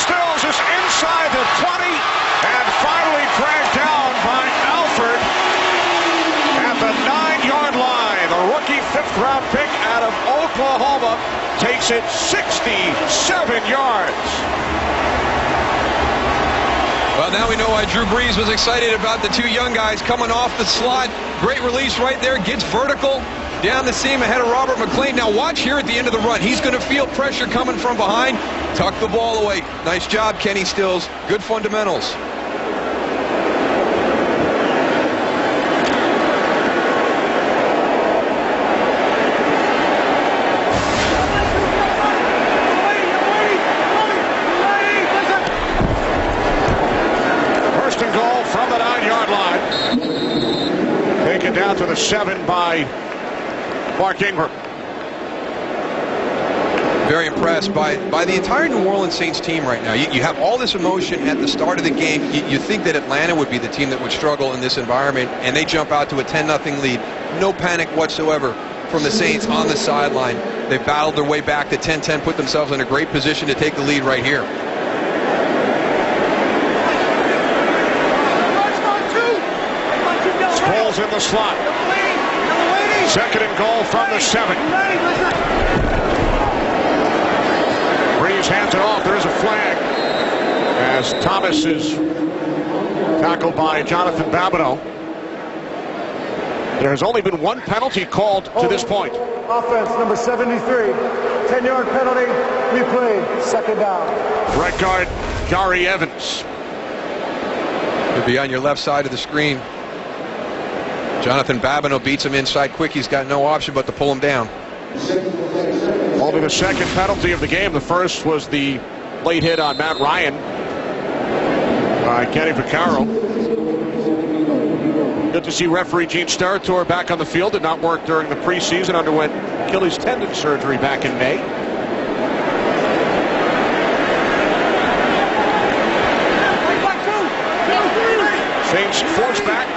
Stills is inside the 20 and finally dragged down by Alford at the 9-yard line. The rookie 5th-round pick out of Oklahoma takes it 67 yards. Well, now we know why Drew Brees was excited about the 2 young guys coming off the slot. Great release right there, gets vertical down the seam ahead of Robert McClain. Now watch here at the end of the run. He's going to feel pressure coming from behind. Tuck the ball away. Nice job, Kenny Stills. Good fundamentals. First and goal from the 9-yard line. Taken down to the 7 by Mark Ingram. Very impressed by the entire New Orleans Saints team right now. You have all this emotion at the start of the game. You think that Atlanta would be the team that would struggle in this environment, and they jump out to a 10-0 lead. No panic whatsoever from the Saints on the sideline. They battled their way back to 10-10, put themselves in a great position to take the lead right here. Sproles in the slot. 2nd and goal from the 7. Breeze hands it off. There's a flag as Thomas is tackled by Jonathan Babineau. There has only been 1 penalty called to this point. Offense number 73. 10-yard penalty. Replay. 2nd down. Right guard Gary Evans. He'll be on your left side of the screen. Jonathan Babineau beats him inside quick. He's got no option but to pull him down. Only the 2nd penalty of the game. The first was the late hit on Matt Ryan by Kenny Vaccaro. Good to see referee Gene Steratore back on the field. Did not work during the preseason. Underwent Achilles tendon surgery back in May. Saints force back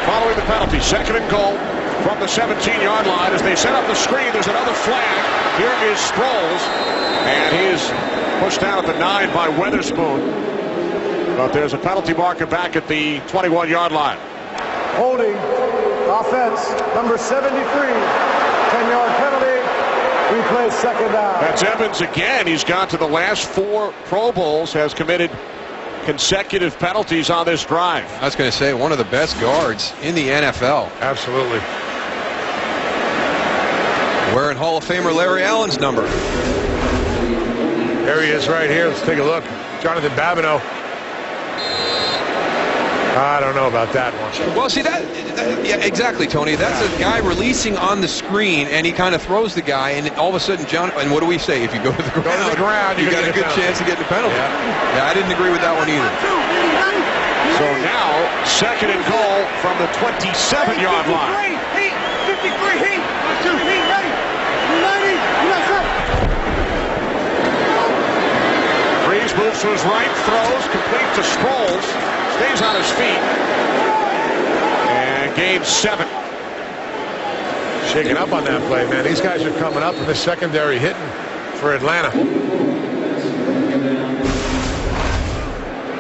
following the penalty. 2nd and goal from the 17-yard line. As they set up the screen, there's another flag. Here is Sproles, and he is pushed down at the 9 by Weatherspoon. But there's a penalty marker back at the 21-yard line. Holding Offense, number 73. 10-yard penalty. We play second down. That's Evans again. He's gone to the last 4 Pro Bowls, has committed consecutive penalties on this drive. I was going to say, one of the best guards in the NFL. Absolutely. Wearing Hall of Famer Larry Allen's number. There he is right here. Let's take a look. Jonathan Babineau. I don't know about that one. Well, see, yeah, exactly, Tony. That's a guy releasing on the screen, and he kind of throws the guy, and all of a sudden, and what do we say? If you go to the ground, you got a good chance of getting a penalty. Yeah, I didn't agree with that one either. So now, second and goal from the 27-yard line. 53, heat. 2, heat, ready. 90, Breeze moves to his right, throws, complete to Sproles, stays on his feet, and gains 7. Shaking up on that play, man. These guys are coming up in the secondary hitting for Atlanta.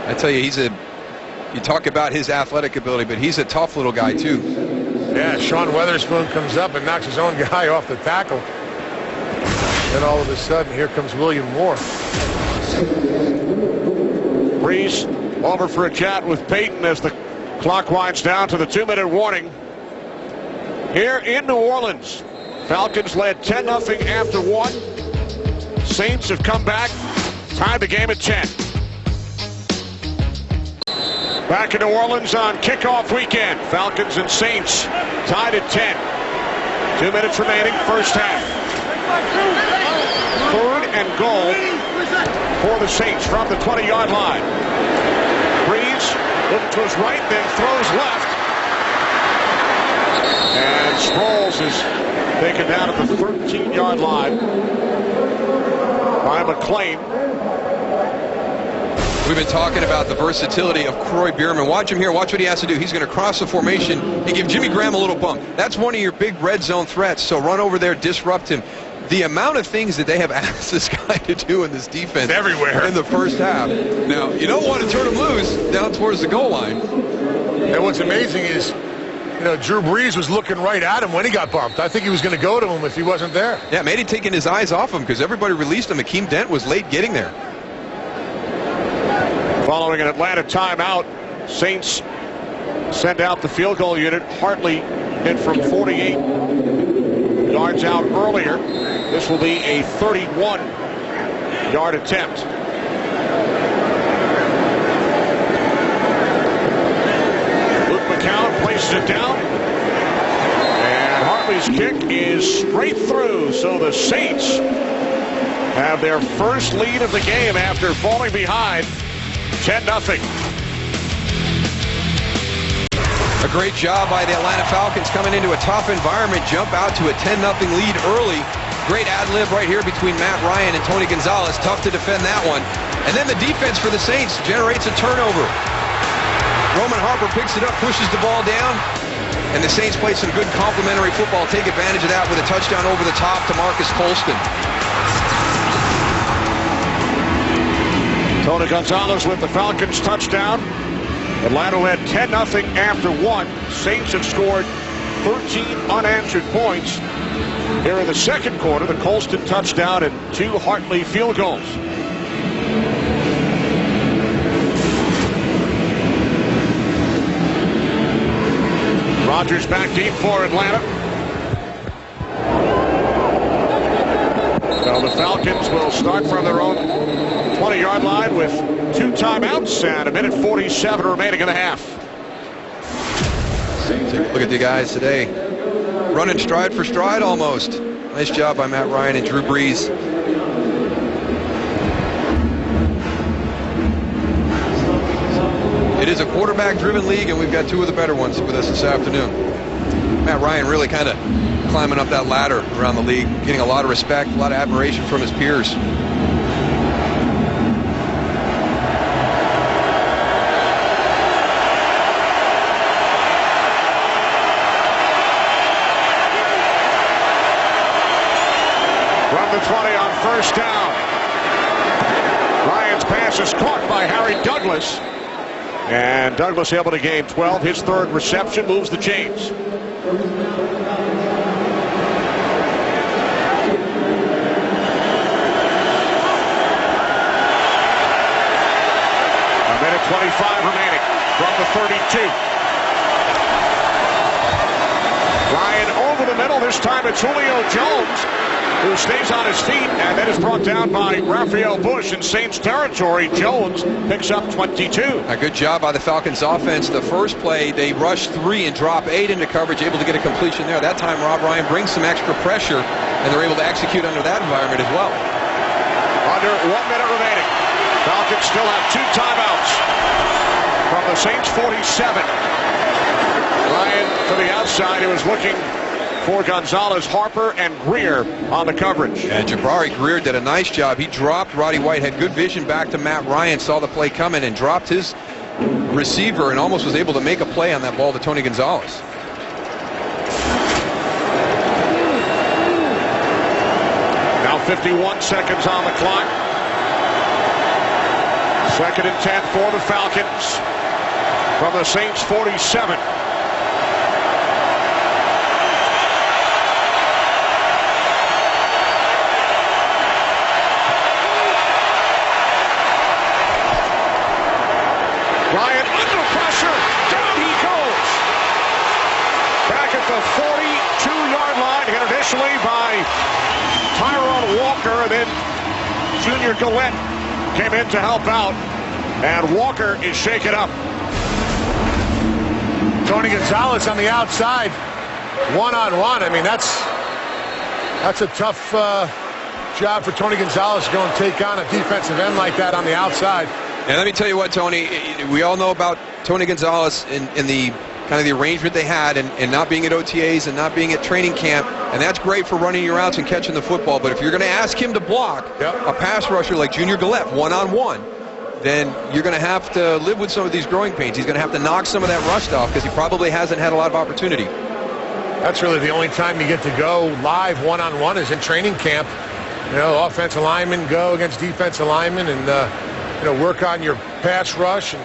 I tell you, you talk about his athletic ability, but he's a tough little guy, too. Yeah, Sean Weatherspoon comes up and knocks his own guy off the tackle. Then all of a sudden, here comes William Moore. Breeze over for a chat with Payton as the clock winds down to the 2-minute warning. Here in New Orleans, Falcons led 10-0 after 1. Saints have come back, tied the game at 10. Back in New Orleans on kickoff weekend. Falcons and Saints tied at 10. 2 minutes remaining, first half. 3rd and goal for the Saints from the 20-yard line. Breeze looking to his right, then throws left. And Sproles is taken down at the 13-yard line by McClain. We've been talking about the versatility of Croy Bierman. Watch him here. Watch what he has to do. He's going to cross the formation and give Jimmy Graham a little bump. That's one of your big red zone threats, so run over there, disrupt him. The amount of things that they have asked this guy to do in this defense everywhere in the first half. Now, you don't want to turn him loose down towards the goal line. And what's amazing is, Drew Brees was looking right at him when he got bumped. I think he was going to go to him if he wasn't there. Yeah, maybe taking his eyes off him because everybody released him. Akeem Dent was late getting there. Following an Atlanta timeout, Saints send out the field goal unit. Hartley hit from 48 yards out earlier. This will be a 31-yard attempt. Luke McCown places it down. And Hartley's kick is straight through. So the Saints have their first lead of the game after falling behind 10-0. A great job by the Atlanta Falcons coming into a tough environment, jump out to a 10-0 lead early. Great ad-lib right here between Matt Ryan and Tony Gonzalez. Tough to defend that one. And then the defense for the Saints generates a turnover. Roman Harper picks it up, pushes the ball down, and the Saints play some good complementary football. Take advantage of that with a touchdown over the top to Marcus Colston. Tony Gonzalez with the Falcons touchdown. Atlanta led 10-0 after 1. Saints have scored 13 unanswered points. Here in the second quarter, the Colston touchdown and 2 Hartley field goals. Rodgers back deep for Atlanta. So the Falcons will start from their own 20-yard line with 2 timeouts and a minute 47 remaining in the half. Take a look at the guys today. Running stride for stride almost. Nice job by Matt Ryan and Drew Brees. It is a quarterback-driven league, and we've got 2 of the better ones with us this afternoon. Matt Ryan really kind of climbing up that ladder around the league, getting a lot of respect, a lot of admiration from his peers. From the 20 on first down. Ryan's pass is caught by Harry Douglas. And Douglas able to gain 12. His third reception moves the chains. A minute 25 remaining from the 32. Ryan over the middle. This time it's Julio Jones who stays on his feet, and then is brought down by Raphael Bush in Saints territory. Jones picks up 22. A good job by the Falcons offense. The first play, they rush 3 and drop 8 into coverage, able to get a completion there. That time, Rob Ryan brings some extra pressure, and they're able to execute under that environment as well. Under 1 minute remaining. Falcons still have 2 timeouts from the Saints 47. Ryan to the outside, who was looking for Gonzalez, Harper, and Greer on the coverage. And Jabari Greer did a nice job. He dropped Roddy White, had good vision back to Matt Ryan, saw the play coming, and dropped his receiver and almost was able to make a play on that ball to Tony Gonzalez. Now 51 seconds on the clock. 2nd and 10 for the Falcons from the Saints 47. Ryan under pressure. Down he goes. Back at the 42-yard line, hit initially by Tyrone Walker, and then Junior Gillette came in to help out, and Walker is shaken up. Tony Gonzalez on the outside, one-on-one. I mean, that's a tough job for Tony Gonzalez to go and take on a defensive end like that on the outside. And let me tell you what, Tony, we all know about Tony Gonzalez in the kind of the arrangement they had and not being at OTAs and not being at training camp, and that's great for running your routes and catching the football. But if you're going to ask him to block a pass rusher like Junior Gillette one-on-one, then you're going to have to live with some of these growing pains. He's going to have to knock some of that rust off because he probably hasn't had a lot of opportunity. That's really the only time you get to go live one-on-one is in training camp. You know, offensive linemen go against defensive linemen and work on your pass rush and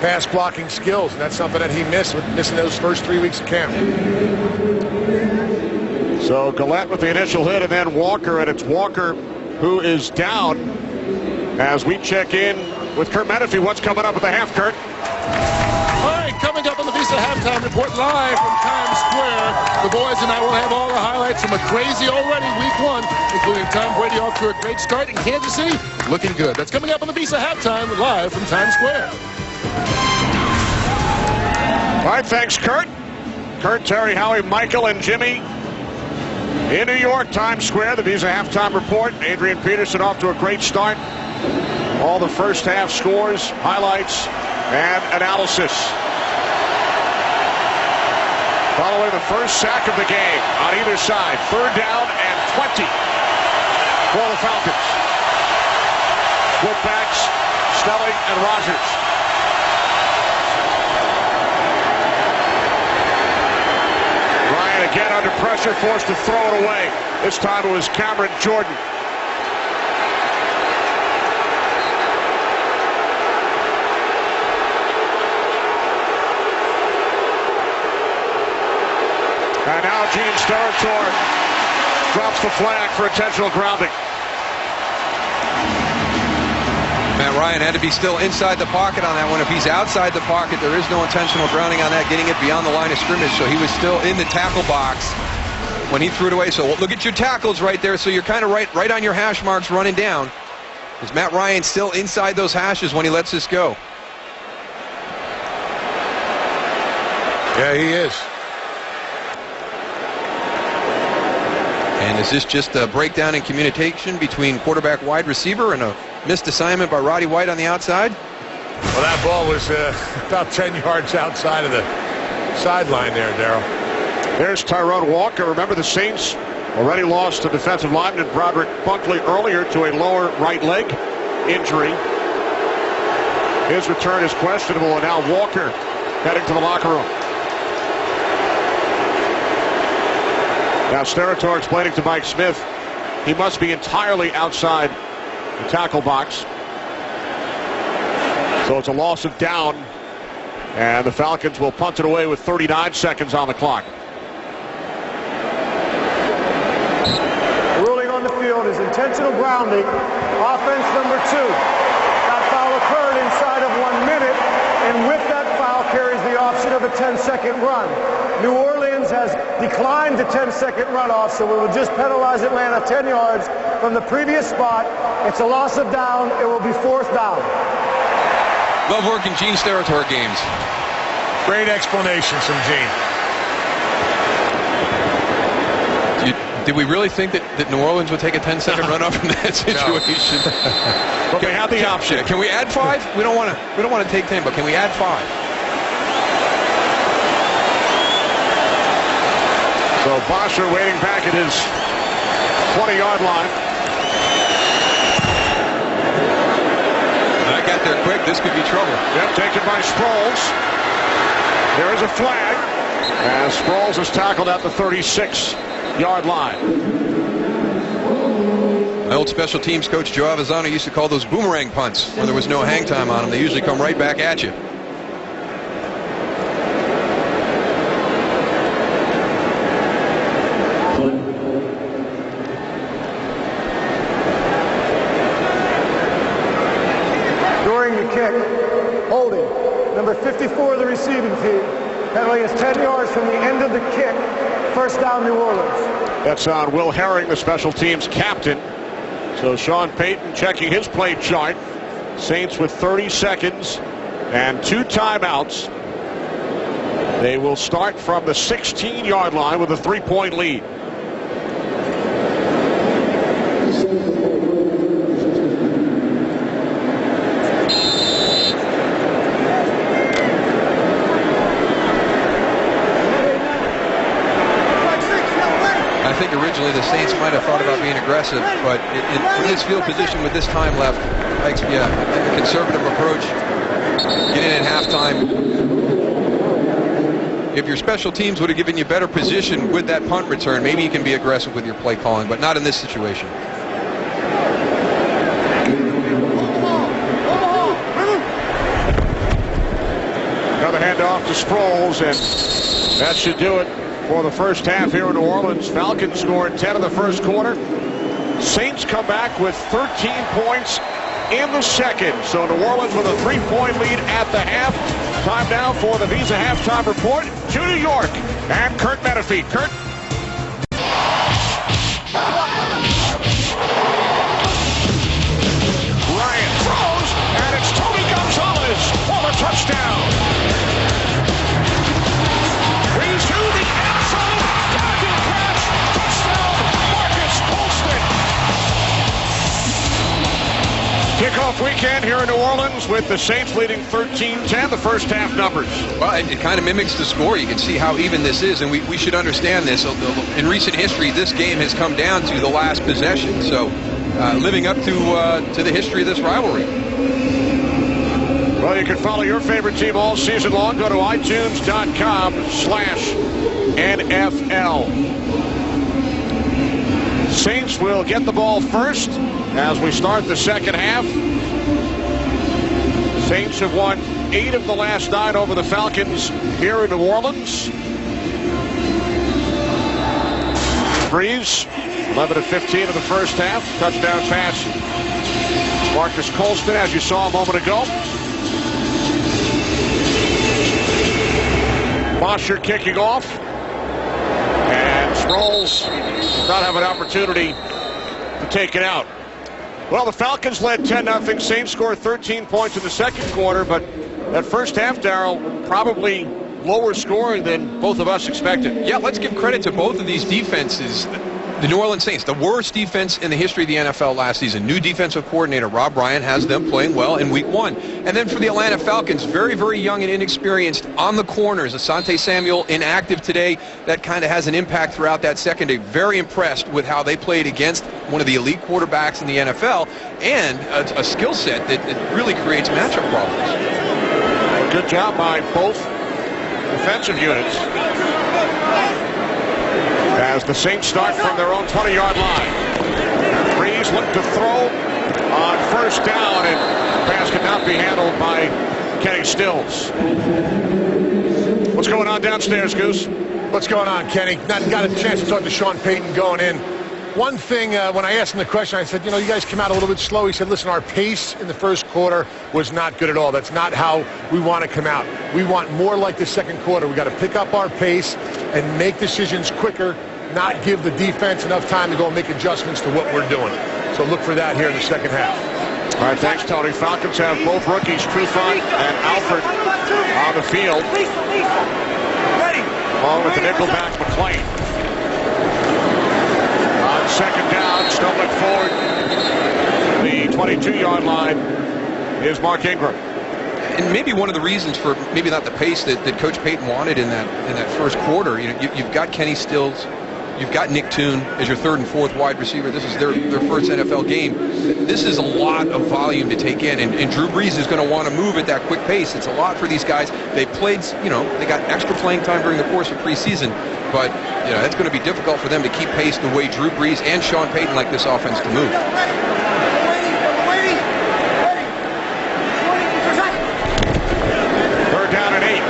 pass blocking skills, and that's something that he missed with missing those first 3 weeks of camp. So Gillette with the initial hit, and then Walker, and it's Walker who is down as we check in with Kurt Menefee. What's coming up at the half, Kurt? All right, coming up on the Visa Halftime Report live from Times Square. The boys and I will have all the highlights from a crazy already week 1, including Tom Brady off to a great start in Kansas City, looking good. That's coming up on the Visa Halftime live from Times Square. All right, thanks, Kurt. Kurt, Terry, Howie, Michael, and Jimmy in New York, Times Square. The Visa Halftime Report. Adrian Peterson off to a great start. All the first half scores, highlights, and analysis. Following the first sack of the game on either side. 3rd down and 20 for the Falcons. Split backs, Stelling and Rogers. Ryan again under pressure, forced to throw it away. This time it was Cameron Jordan. And now Gene Steratore drops the flag for intentional grounding. Matt Ryan had to be still inside the pocket on that one. If he's outside the pocket, there is no intentional grounding on that, getting it beyond the line of scrimmage. So he was still in the tackle box when he threw it away. So look at your tackles right there. So you're kind of right on your hash marks running down. Is Matt Ryan still inside those hashes when he lets this go? Yeah, he is. And is this just a breakdown in communication between quarterback, wide receiver, and a missed assignment by Roddy White on the outside? Well, that ball was about 10 yards outside of the sideline there, Darryl. There's Tyrone Walker. Remember, the Saints already lost a defensive lineman, Broderick Bunkley, earlier to a lower right leg injury. His return is questionable, and now Walker heading to the locker room. Now Steratore explaining to Mike Smith he must be entirely outside the tackle box. So So it's a loss of down, and the Falcons will punt it away with 39 seconds on the clock. Ruling on the field is intentional grounding. Offense number 2. That foul occurred inside of 1 minute, and with that foul carries the option of a 10-second run. New Orleans has declined the 10-second runoff, so we will just penalize Atlanta 10 yards from the previous spot. It's a loss of down. It will be 4th down. Love working Gene's territory games. Great explanations from Gene. Did we really think that New Orleans would take a 10-second runoff in that situation? But they have the option. Can we add 5? We don't want to take 10, but can we add 5? So Bosher waiting back at his 20-yard line. I got there quick. This could be trouble. Yep, taken by Sproles. There is a flag as Sproles is tackled at the 36-yard line. My old special teams coach Joe Avezano used to call those boomerang punts when there was no hang time on them. They usually come right back at you. During the kick, holding number 54 of the receiving team. Penalty is 10 yards from the end of the kick. 1st down, New Orleans. That's on Will Herring, the special teams captain. So Sean Payton checking his play chart. Saints with 30 seconds and 2 timeouts. They will start from the 16-yard line with a 3-point lead. I think originally the Saints might have thought about being aggressive, but in this field position with this time left, a conservative approach. Get in at halftime. If your special teams would have given you better position with that punt return, maybe you can be aggressive with your play calling, but not in this situation. Another handoff to Sproles, and that should do it for the first half here in New Orleans. Falcons scored 10 in the first quarter. Saints come back with 13 points in the second. So New Orleans with a 3-point lead at the half. Time now for the Visa halftime report to New York and Kurt Menefee. Kurt. Ryan throws, and it's Tony Gonzalez for the touchdown. Breeze to the end zone. Diving catch. Touchdown. Marcus Colston. Kickoff weekend here in New Orleans with the Saints leading 13-10, the first half numbers. Well, it kind of mimics the score. You can see how even this is, and we should understand this. In recent history, this game has come down to the last possession. So living up to the history of this rivalry. Well, you can follow your favorite team all season long. Go to iTunes.com/NFL. Saints will get the ball first as we start the second half. Saints have won 8 of the last 9 over the Falcons here in New Orleans. Breeze, 11-15 of the first half. Touchdown pass. Marcus Colston, as you saw a moment ago. Bosher kicking off. And Sproles does not have an opportunity to take it out. Well, the Falcons led 10-0. Saints scored 13 points in the second quarter, but that first half, Darryl, probably lower scoring than both of us expected. Yeah, let's give credit to both of these defenses. The New Orleans Saints, the worst defense in the history of the NFL last season. New defensive coordinator Rob Ryan has them playing well in week 1. And then for the Atlanta Falcons, very, very young and inexperienced on the corners. Asante Samuel inactive today. That kind of has an impact throughout that secondary. Very impressed with how they played against one of the elite quarterbacks in the NFL and a skill set that really creates matchup problems. Good job by both defensive units. As the Saints start from their own 20-yard line. Breeze looked to throw, on first down, and the pass could not be handled by Kenny Stills. What's going on downstairs, Goose? What's going on, Kenny? Got a chance to talk to Sean Payton going in. One thing, when I asked him the question, I said, you guys came out a little bit slow. He said, listen, our pace in the first quarter was not good at all. That's not how we want to come out. We want more like the second quarter. We got to pick up our pace and make decisions quicker, not give the defense enough time to go and make adjustments to what we're doing. So look for that here in the second half. All right, thanks, Tony. Falcons have both rookies, Trufant and Alford, on the field, along with the nickelback McClain. On second down, stumbling forward, the 22-yard line is Mark Ingram. And maybe one of the reasons for maybe not the pace that Coach Payton wanted in that first quarter, you've got Kenny Stills, you've got Nick Toon as your third and fourth wide receiver. This is their first NFL game. This is a lot of volume to take in, and Drew Brees is going to want to move at that quick pace. It's a lot for these guys. They played, they got extra playing time during the course of preseason, but it's going to be difficult for them to keep pace the way Drew Brees and Sean Payton like this offense to move. Third down and 8.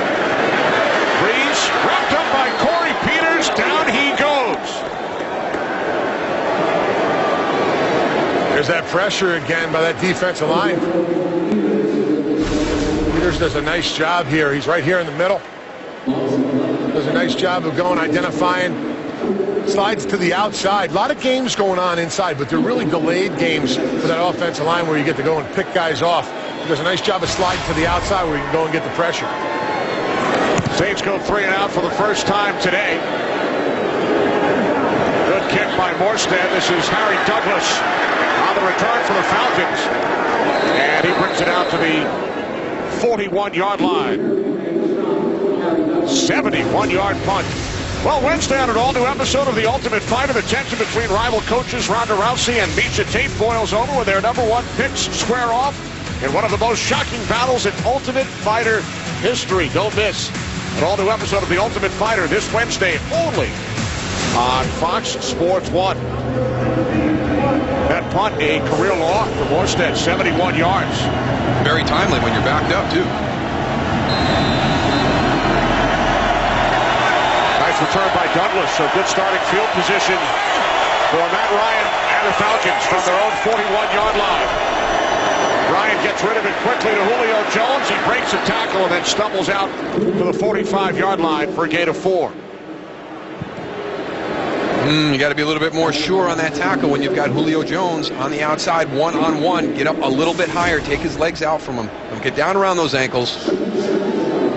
Brees wrapped up by Corey Peters. Down he goes. There's that pressure again by that defensive line. Peters does a nice job here. He's right here in the middle. Does a nice job of going, identifying, slides to the outside. A lot of games going on inside, but they're really delayed games for that offensive line where you get to go and pick guys off. He does a nice job of sliding to the outside where you can go and get the pressure. Saints go 3 and out for the first time today. Good kick by Morstead. This is Harry Douglas on the return for the Falcons. And he brings it out to the 41-yard line. 71-yard punt. Well, Wednesday on an all-new episode of The Ultimate Fighter, the tension between rival coaches Ronda Rousey and Misha Tate boils over when their number one picks square off in one of the most shocking battles in Ultimate Fighter history. Don't miss an all-new episode of The Ultimate Fighter this Wednesday only on Fox Sports 1. That punt, a career loss for Morstead, 71 yards. Very timely when you're backed up, too. Nice return by Douglas, so good starting field position for Matt Ryan and the Falcons from their own 41-yard line. Ryan gets rid of it quickly to Julio Jones. He breaks a tackle and then stumbles out to the 45-yard line for a gain of 4. You got to be a little bit more sure on that tackle when you've got Julio Jones on the outside, one-on-one. Get up a little bit higher, take his legs out from him. Don't get down around those ankles.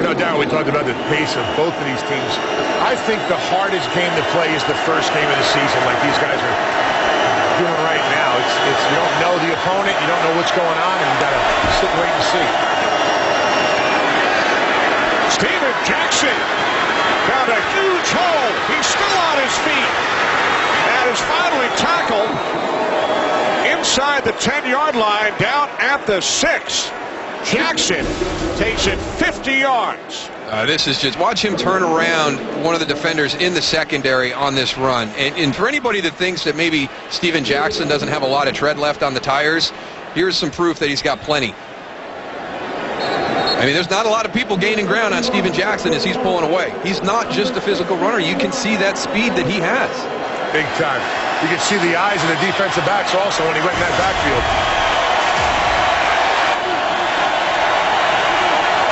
Darryl, we talked about the pace of both of these teams. I think the hardest game to play is the first game of the season, like these guys are doing right now. It's you don't know the opponent, you don't know what's going on, and you got to sit and wait and see. Steven Jackson found a huge hole. He's still on his feet and is finally tackled inside the 10-yard line down at the 6. Jackson takes it 50 yards. This is just, watch him turn around one of the defenders in the secondary on this run. And for anybody that thinks that maybe Steven Jackson doesn't have a lot of tread left on the tires, here's some proof that he's got plenty. I mean, there's not a lot of people gaining ground on Steven Jackson as he's pulling away. He's not just a physical runner. You can see that speed that he has. Big time. You can see the eyes of the defensive backs also when he went in that backfield.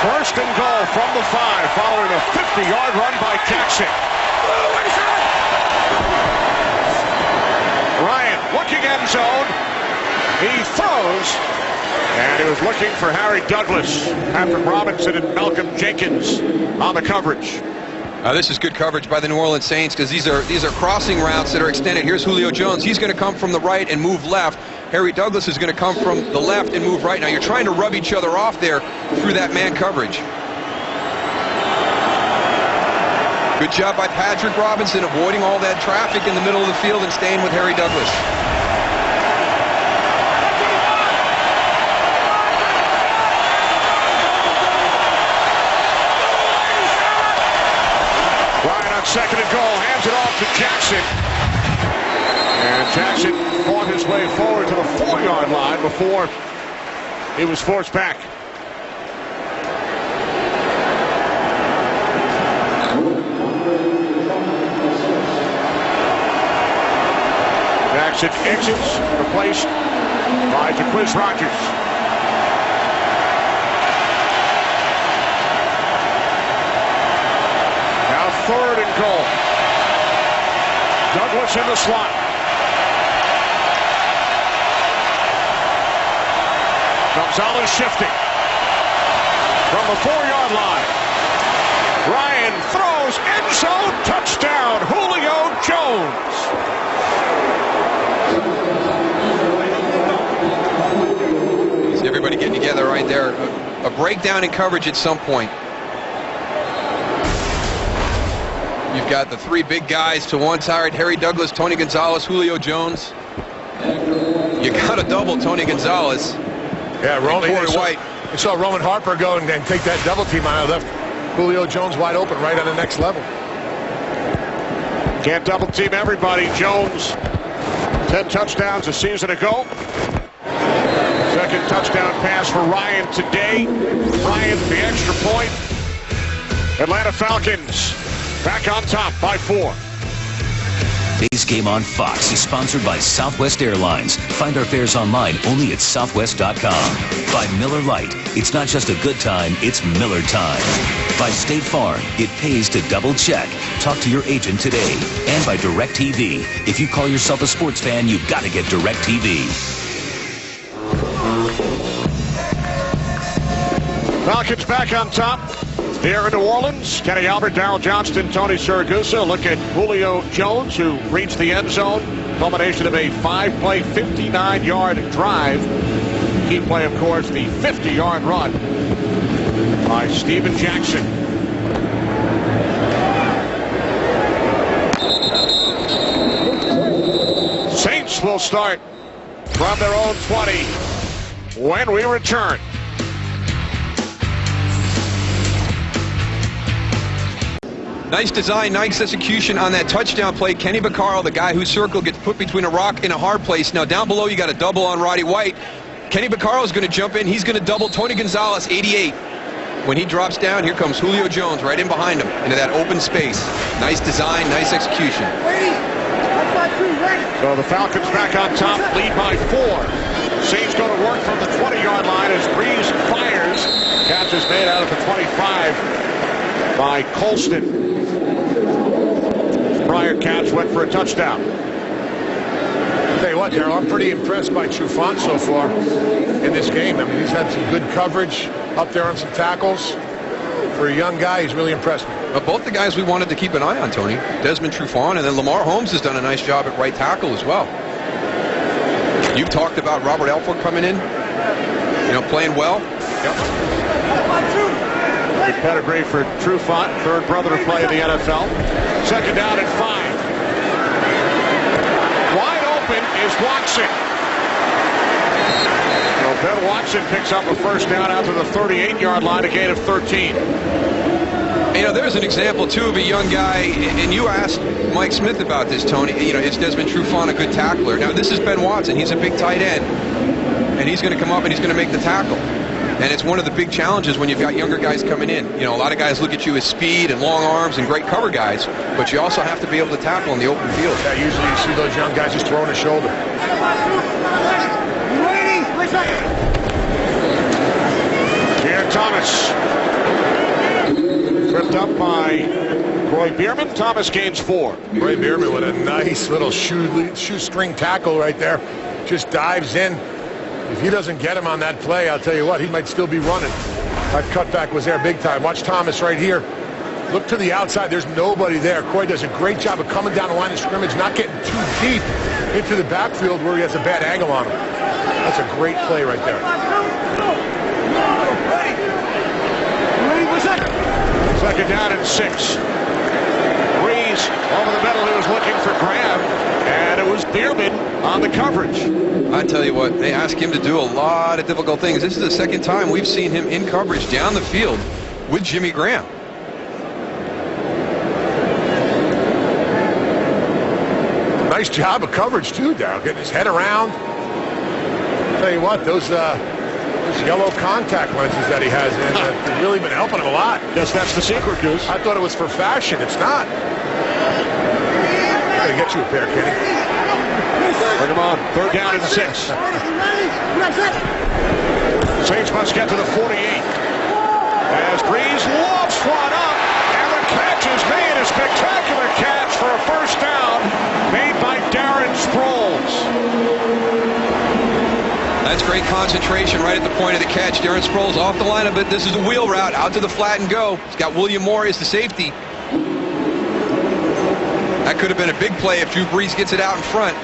First and goal from the 5 following a 50-yard run by Jackson. Ryan looking end zone. He throws. And he was looking for Harry Douglas, Patrick Robinson, and Malcolm Jenkins on the coverage. This is good coverage by the New Orleans Saints because these are crossing routes that are extended. Here's Julio Jones. He's going to come from the right and move left. Harry Douglas is going to come from the left and move right. Now you're trying to rub each other off there through that man coverage. Good job by Patrick Robinson avoiding all that traffic in the middle of the field and staying with Harry Douglas. Ryan on second and goal, hands it off to Jackson. And Jackson fought his way forward to the 4-yard line before he was forced back. Jackson exits, replaced by Rodgers. Now 3rd and goal. Douglas in the slot. Gonzalez shifting from the 4-yard line. Ryan throws, end zone, touchdown, Julio Jones. Everybody getting together right there. A breakdown in coverage at some point. You've got the 3 big guys to one side, Harry Douglas, Tony Gonzalez, Julio Jones. You got to double Tony Gonzalez. Yeah, Roman White. You saw Roman Harper go and take that double team on. Left Julio Jones wide open right on the next level. Can't double team everybody. Jones, 10 touchdowns a season ago. Second touchdown pass for Ryan today. Ryan, the extra point. Atlanta Falcons back on top by 4. Today's game on Fox is sponsored by Southwest Airlines. Find our fares online only at southwest.com. By Miller Lite, it's not just a good time, it's Miller time. By State Farm, it pays to double check. Talk to your agent today. And by DirecTV. If you call yourself a sports fan, you've got to get DirecTV. Falcons back on top here in New Orleans. Kenny Albert, Darryl Johnston, Tony Siragusa. Look at Julio Jones, who reached the end zone. Culmination of a 5-play, 59-yard drive. Key play, of course, the 50-yard run by Steven Jackson. Saints will start from their own 20 when we return. Nice design, nice execution on that touchdown play. Kenny Vaccaro, the guy whose circle gets put between a rock and a hard place. Now down below, you got a double on Roddy White. Kenny Vaccaro is going to jump in. He's going to double Tony Gonzalez, 88. When he drops down, here comes Julio Jones right in behind him into that open space. Nice design, nice execution. So the Falcons back on top, lead by 4. Saints go to work from the 20-yard line as Breeze fires. Catch is made out of the 25 by Colston. Prior catch went for a touchdown. I'll tell you what, Darryl, I'm pretty impressed by Trufant so far in this game. I mean, he's had some good coverage up there on some tackles. For a young guy, he's really impressed me. Both the guys we wanted to keep an eye on, Tony. Desmond Trufant, and then Lamar Holmes has done a nice job at right tackle as well. You've talked about Robert Alford coming in, playing well. Yep. Good pedigree for Trufant, third brother to play in the NFL. Second down and 5. Wide open is Watson. So Ben Watson picks up a first down out to the 38-yard line, a gain of 13. There's an example, too, of a young guy, and you asked Mike Smith about this, Tony. Is Desmond Trufant a good tackler? Now, this is Ben Watson. He's a big tight end, and he's going to come up and he's going to make the tackle. And it's one of the big challenges when you've got younger guys coming in. A lot of guys look at you as speed and long arms and great cover guys, but you also have to be able to tackle in the open field. Yeah, usually you see those young guys just throwing a shoulder. Here, Thomas. Tripped up by Roy Bierman. Thomas gains 4. Roy Bierman with a nice little shoestring tackle right there. Just dives in. If he doesn't get him on that play, I'll tell you what, he might still be running. That cutback was there big time. Watch Thomas right here. Look to the outside. There's nobody there. Coy does a great job of coming down the line of scrimmage, not getting too deep into the backfield where he has a bad angle on him. That's a great play right there. Second down and 6. Breeze over the middle. He was looking for Graham, and it was Bierman on the coverage. I tell you what, they ask him to do a lot of difficult things. This is the second time we've seen him in coverage down the field with Jimmy Graham. Nice job of coverage, too, Darryl. Getting his head around. I'll tell you what, those yellow contact lenses that he has in have really been helping him a lot. Guess that's the secret, Goose. I thought it was for fashion. It's not. I gotta get you a pair, Kenny. Bring him on. 3rd down and 6. Saints must get to the 48. As Breeze lofts one up, and the catch is made. A spectacular catch for a first down made by Darren Sproles. That's great concentration right at the point of the catch. Darren Sproles off the line a bit. This is a wheel route out to the flat and go. He's got William Moore as the safety. That could have been a big play if Drew Brees gets it out in front.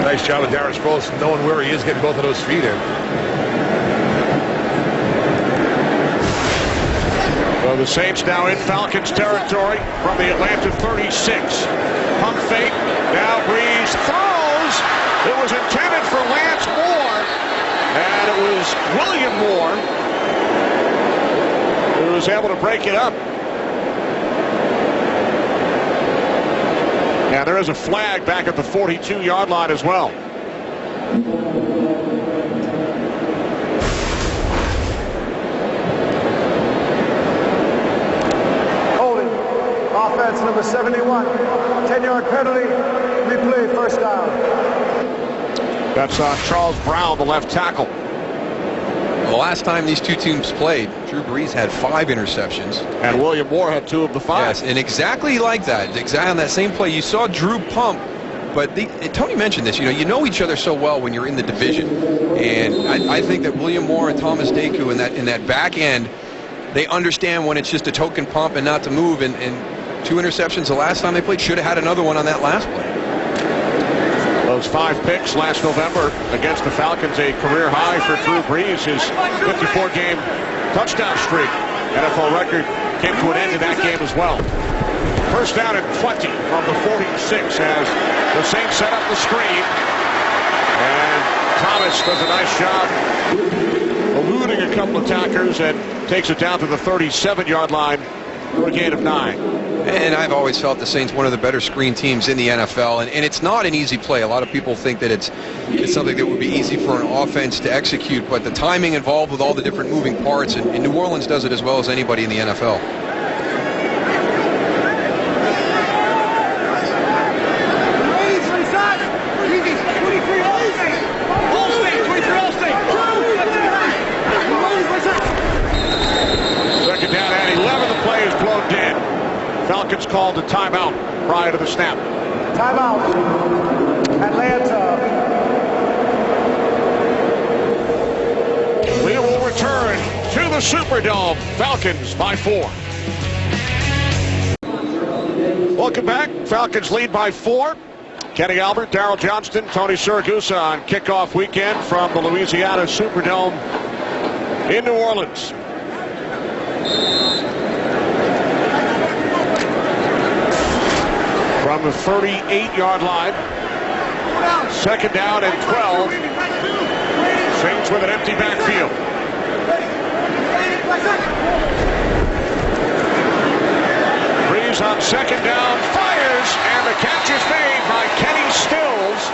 Nice job of Darren Sproles knowing where he is, getting both of those feet in. Well, the Saints now in Falcons territory from the Atlanta 36. Pump fake. Now Breeze throws. It was intended for Lance Moore, and it was William Moore who was able to break it up. And there is a flag back at the 42-yard line as well. Holding. Offense number 71. 10-yard penalty. Replay, first down. That's Charles Brown, the left tackle. The last time these two teams played, Drew Brees had 5 interceptions. And William Moore had 2 of the 5. Yes, and exactly like that. Exactly on that same play. You saw Drew pump, but Tony mentioned this. You know each other so well when you're in the division. And I think that William Moore and Thomas Deku in that back end, they understand when it's just a token pump and not to move. And 2 interceptions the last time they played. Should have had another one on that last play. Those 5 picks last November against the Falcons, a career high for Drew Brees. His 54-game touchdown streak, NFL record, came to an end in that game as well. First down and 20 from the 46 as the Saints set up the screen. And Thomas does a nice job eluding a couple of attackers and takes it down to the 37-yard line for a gain of 9. And I've always felt the Saints one of the better screen teams in the NFL, and it's not an easy play. A lot of people think that it's something that would be easy for an offense to execute, but the timing involved with all the different moving parts, and New Orleans does it as well as anybody in the NFL. Second down and 11. The play is blown dead. Falcons called a timeout prior to the snap. Timeout. Atlanta. We will return to the Superdome. Falcons by 4. Welcome back. Falcons lead by 4. Kenny Albert, Darryl Johnston, Tony Siragusa on kickoff weekend from the Louisiana Superdome in New Orleans. From the 38-yard line. Second down and 12. Saints with an empty backfield. Breeze on second down, fires, and the catch is made by Kenny Stills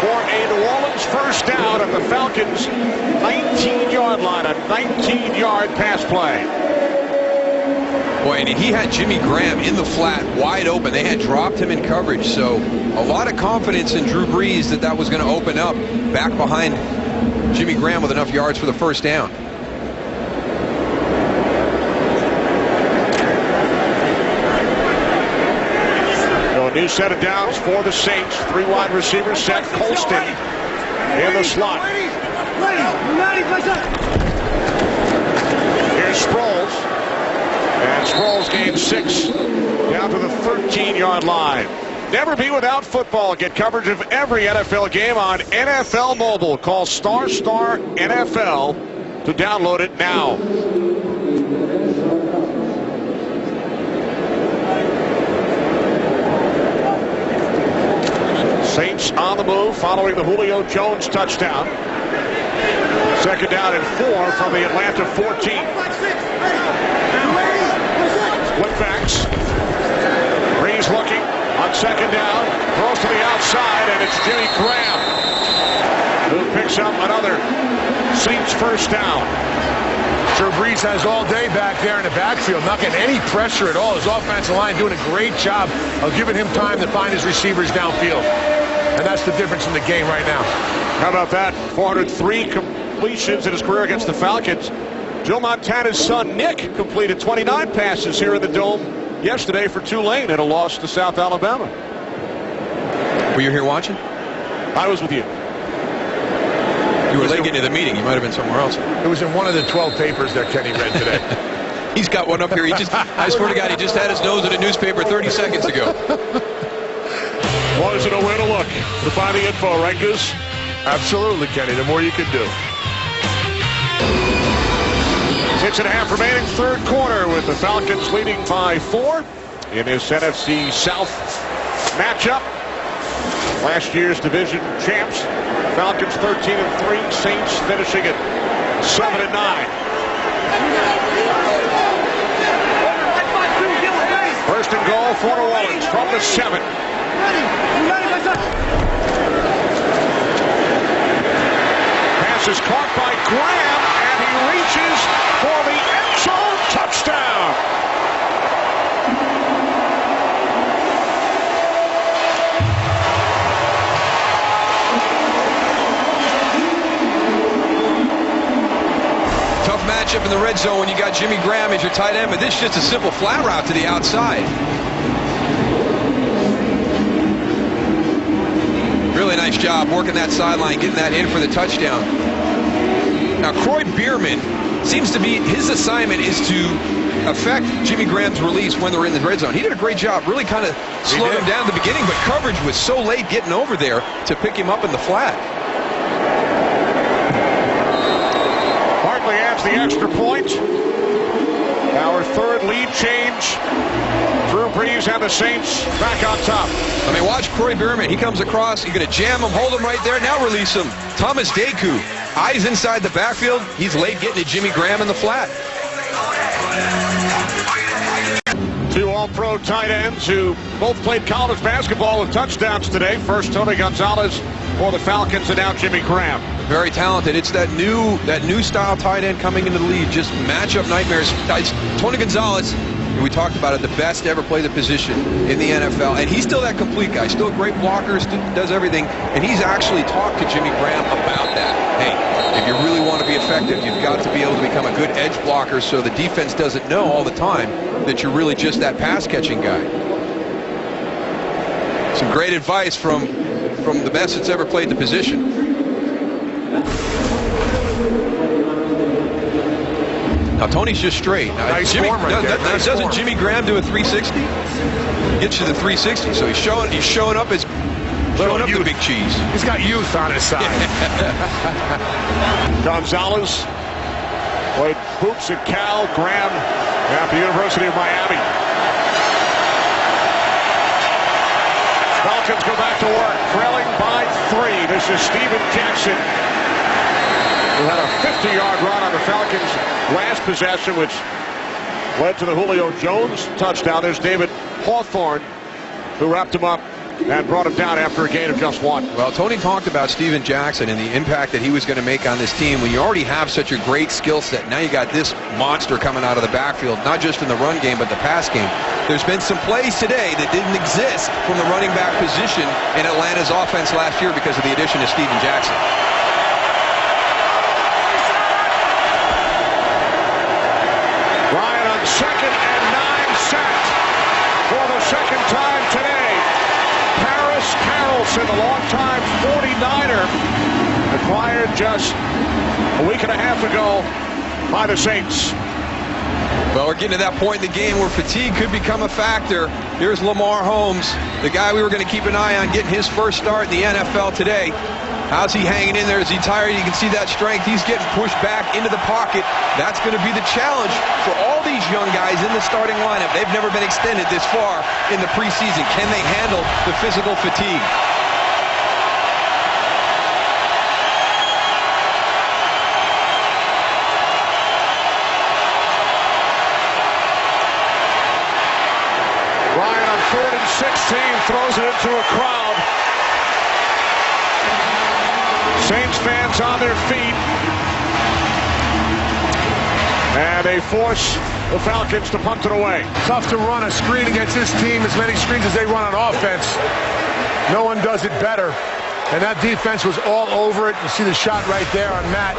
for a New Orleans first down at the Falcons' 19-yard line, a 19-yard pass play. Boy, and he had Jimmy Graham in the flat, wide open. They had dropped him in coverage, so a lot of confidence in Drew Brees that was going to open up back behind Jimmy Graham with enough yards for the first down. So a new set of downs for the Saints. 3 wide receivers set. Colston in the slot. Here's Sproles. And Sproles gained 6 down to the 13-yard line. Never be without football. Get coverage of every NFL game on NFL Mobile. Call ** NFL to download it now. Saints on the move following the Julio Jones touchdown. Second down and 4 from the Atlanta 14. Whitbacks. Breeze looking on second down. Throws to the outside, and it's Jimmy Graham who picks up another Saints first down. Sure, Breeze has all day back there in the backfield, not getting any pressure at all. His offensive line doing a great job of giving him time to find his receivers downfield. And that's the difference in the game right now. How about that? 403 completions in his career against the Falcons. Joe Montana's son, Nick, completed 29 passes here in the Dome yesterday for Tulane in a loss to South Alabama. Were you here watching? I was with you. You were late getting to the meeting. You might have been somewhere else. It was in one of the 12 papers that Kenny read today. He's got one up here. I swear to God, he just had his nose in a newspaper 30 seconds ago. Was it a way to look to find the info, right, Goose? Absolutely, Kenny. The more you can do. 6.5 remaining, third quarter, with the Falcons leading by 4 in this NFC South matchup. Last year's division champs. Falcons 13-3, Saints finishing at 7-9. First and goal for New Orleans from the 7. Pass is caught by Graham, and he reaches for the end zone touchdown. Tough matchup in the red zone when you got Jimmy Graham as your tight end, but this is just a simple flat route to the outside. Really nice job working that sideline, getting that in for the touchdown. Now, Croy Bierman seems to be, his assignment is to affect Jimmy Graham's release when they're in the red zone. He did a great job, really kind of slowed him down at the beginning, but coverage was so late getting over there to pick him up in the flat. Barkley adds the extra point. Our third lead change. Drew Brees and the Saints back on top. I mean, watch Croy Bierman. He comes across. You're going to jam him, hold him right there. Now release him. Thomas Deku. Eyes inside the backfield. He's late getting to Jimmy Graham in the flat. Two all-pro tight ends who both played college basketball with touchdowns today. First, Tony Gonzalez for the Falcons, and now Jimmy Graham. Very talented. It's that new style tight end coming into the league. Just matchup nightmares. Tony Gonzalez, we talked about it, the best to ever play the position in the NFL. And he's still that complete guy. Still great blocker, does everything. And he's actually talked to Jimmy Graham about that. Hey, if you really want to be effective, you've got to be able to become a good edge blocker so the defense doesn't know all the time that you're really just that pass-catching guy. Some great advice from the best that's ever played the position. Now, Tony's just straight. Now, nice form right there. Doesn't Jimmy Graham do a 360? Gets you the 360. So he's showing up as the big cheese. He's got youth on his side. Gonzalez played hoops at Cal. Graham at the University of Miami. Falcons go back to work, trailing by 3. This is Steven Jackson, who had a 50-yard run on the Falcons' last possession, which led to the Julio Jones touchdown. There's David Hawthorne, who wrapped him up and brought him down after a gain of just 1. Well, Tony talked about Steven Jackson and the impact that he was going to make on this team. When you already have such a great skill set, now you got this monster coming out of the backfield, not just in the run game, but the pass game. There's been some plays today that didn't exist from the running back position in Atlanta's offense last year because of the addition of Steven Jackson. Ryan on 2nd and 9 sacked for the second time today. Paris Carrollson, a long-time 49er, acquired just a week and a half ago by the Saints. Well, we're getting to that point in the game where fatigue could become a factor. Here's Lamar Holmes, the guy we were going to keep an eye on getting his first start in the NFL today. How's he hanging in there? Is he tired? You can see that strength. He's getting pushed back into the pocket. That's going to be the challenge for all these young guys in the starting lineup. They've never been extended this far in the preseason. Can they handle the physical fatigue? throws it into a crowd. Saints fans on their feet. And they force the Falcons to punt it away. Tough to run a screen against this team, as many screens as they run on offense. No one does it better. And that defense was all over it. You see the shot right there on Matt.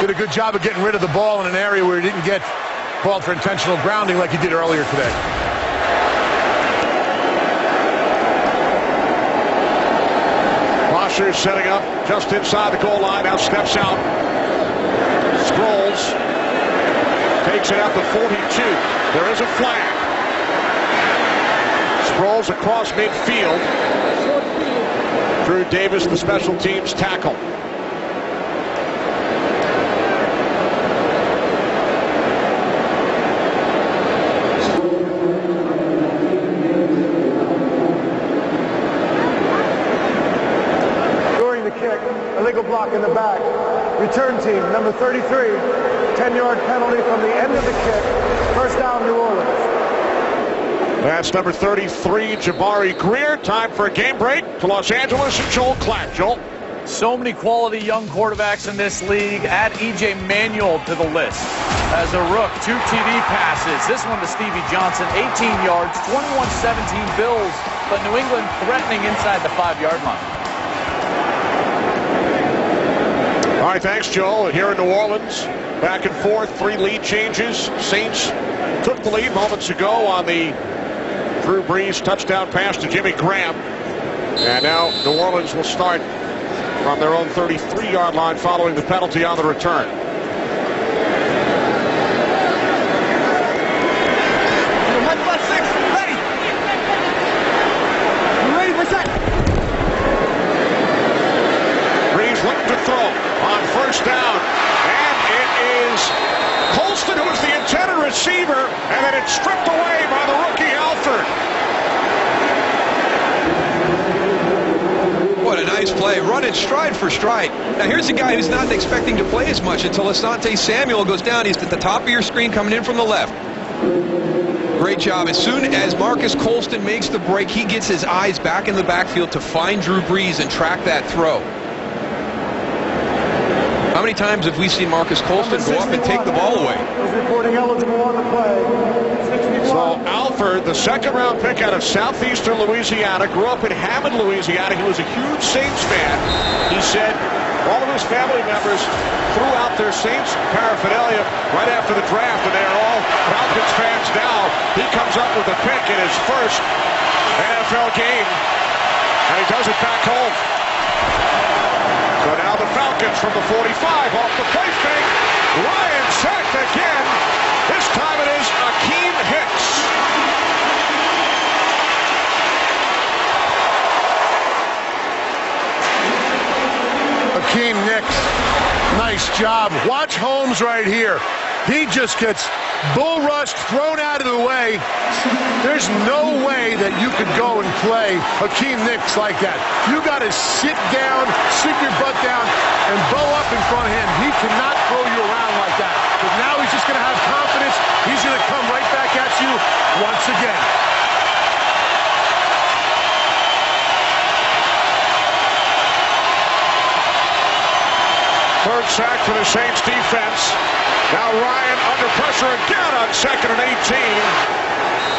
Did a good job of getting rid of the ball in an area where he didn't get called for intentional grounding like he did earlier today. Washer's setting up just inside the goal line. Now steps out. Scrolls. Takes it out to 42. There is a flag. Scrolls across midfield. Drew Davis, the special teams tackle. During the kick, illegal block in the back. Return team, number 33, 10-yard penalty from the end of the kick. First down, New Orleans. That's number 33, Jabari Greer. Time for a game break to Los Angeles and Joel Klatt. Joel? So many quality young quarterbacks in this league. Add E.J. Manuel to the list. As a rook, 2 TD passes. This one to Stevie Johnson, 18 yards, 21-17 Bills, but New England threatening inside the 5-yard line. All right, thanks, Joel. Here in New Orleans, back and forth, 3 lead changes. Saints took the lead moments ago on the Drew Brees touchdown pass to Jimmy Graham. And now New Orleans will start from their own 33-yard line following the penalty on the return. Brees looking to throw on first down. And it is Colston who is the intended receiver, and then it's stripped away by the rookie Alford. What a nice play. Running stride for stride. Now here's a guy who's not expecting to play as much until Asante Samuel goes down. He's at the top of your screen coming in from the left. Great job. As soon as Marcus Colston makes the break, he gets his eyes back in the backfield to find Drew Brees and track that throw. How many times have we seen Marcus Colston go up and take the ball away? Reporting eligible on the play. So Alford, the second-round pick out of southeastern Louisiana, grew up in Hammond, Louisiana. He was a huge Saints fan. He said all of his family members threw out their Saints paraphernalia right after the draft, and they're all Falcons fans now. He comes up with a pick in his first NFL game, and he does it back home. So now the Falcons from the 45 off the play fake. Ryan sacked again. This time it is Akeem Hicks. Akeem Hicks, nice job. Watch Holmes right here. He just gets bull rushed, thrown out of the way. There's no way that you could go and play Akeem Hicks like that. You got to sit down, sit your butt down, and bow up in front of him. He cannot throw you around like that. But now he's just going to have confidence. He's going to come right back at you once again. Third sack for the Saints defense. Now Ryan under pressure again on 2nd and 18.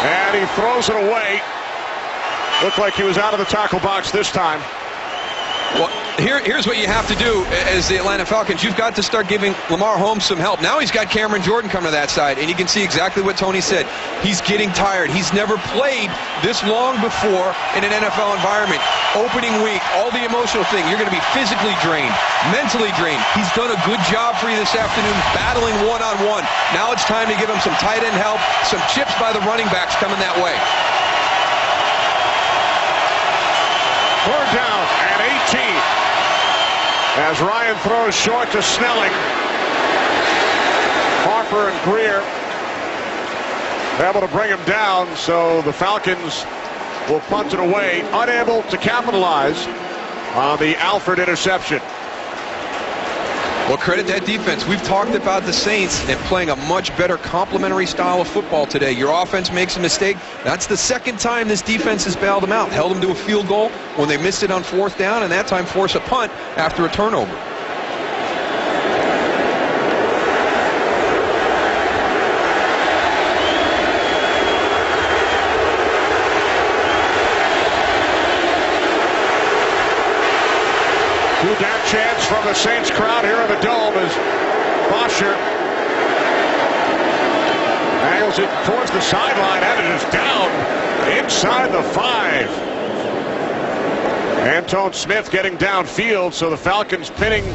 And he throws it away. Looked like he was out of the tackle box this time. Well, here's what you have to do as the Atlanta Falcons. You've got to start giving Lamar Holmes some help. Now he's got Cameron Jordan coming to that side, and you can see exactly what Tony said. He's getting tired. He's never played this long before in an NFL environment. Opening week, all the emotional thing. You're going to be physically drained, mentally drained. He's done a good job for you this afternoon, battling one-on-one. Now it's time to give him some tight end help, some chips by the running backs coming that way. Third down and 18. As Ryan throws short to Snelling. Harper and Greer able to bring him down, so the Falcons will punt it away, unable to capitalize on the Alford interception. Well, credit that defense. We've talked about the Saints and playing a much better complementary style of football today. Your offense makes a mistake. That's the second time this defense has bailed them out. Held them to a field goal when they missed it on 4th down, and that time forced a punt after a turnover. Two-down chance from the Saints crowd here in the Dome as Bosher angles it towards the sideline, and it is down inside the 5. Antone Smith getting downfield, so the Falcons pinning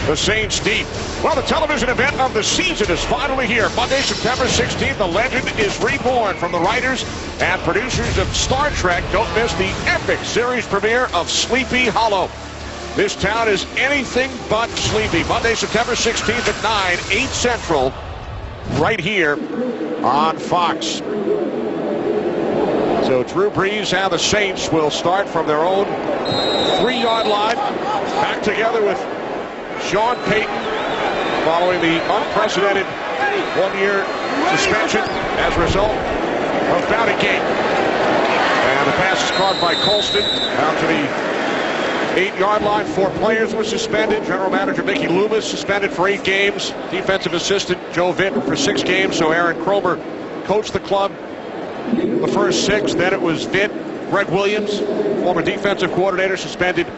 the Saints deep. Well, the television event of the season is finally here. Monday, September 16th, the legend is reborn from the writers and producers of Star Trek. Don't miss the epic series premiere of Sleepy Hollow. This town is anything but sleepy. Monday, September 16th at 9, 8 Central, right here on Fox. So Drew Brees and the Saints will start from their own 3-yard line. Back together with Sean Payton following the unprecedented 1-year suspension as a result of Bounty Gate. And the pass is caught by Colston out to the 8-yard line. 4 players were suspended. General Manager Mickey Loomis suspended for 8 games. Defensive assistant Joe Vinton for 6 games. So Aaron Cromer coached the club the first 6. Then it was Vint. Greg Williams, former defensive coordinator, suspended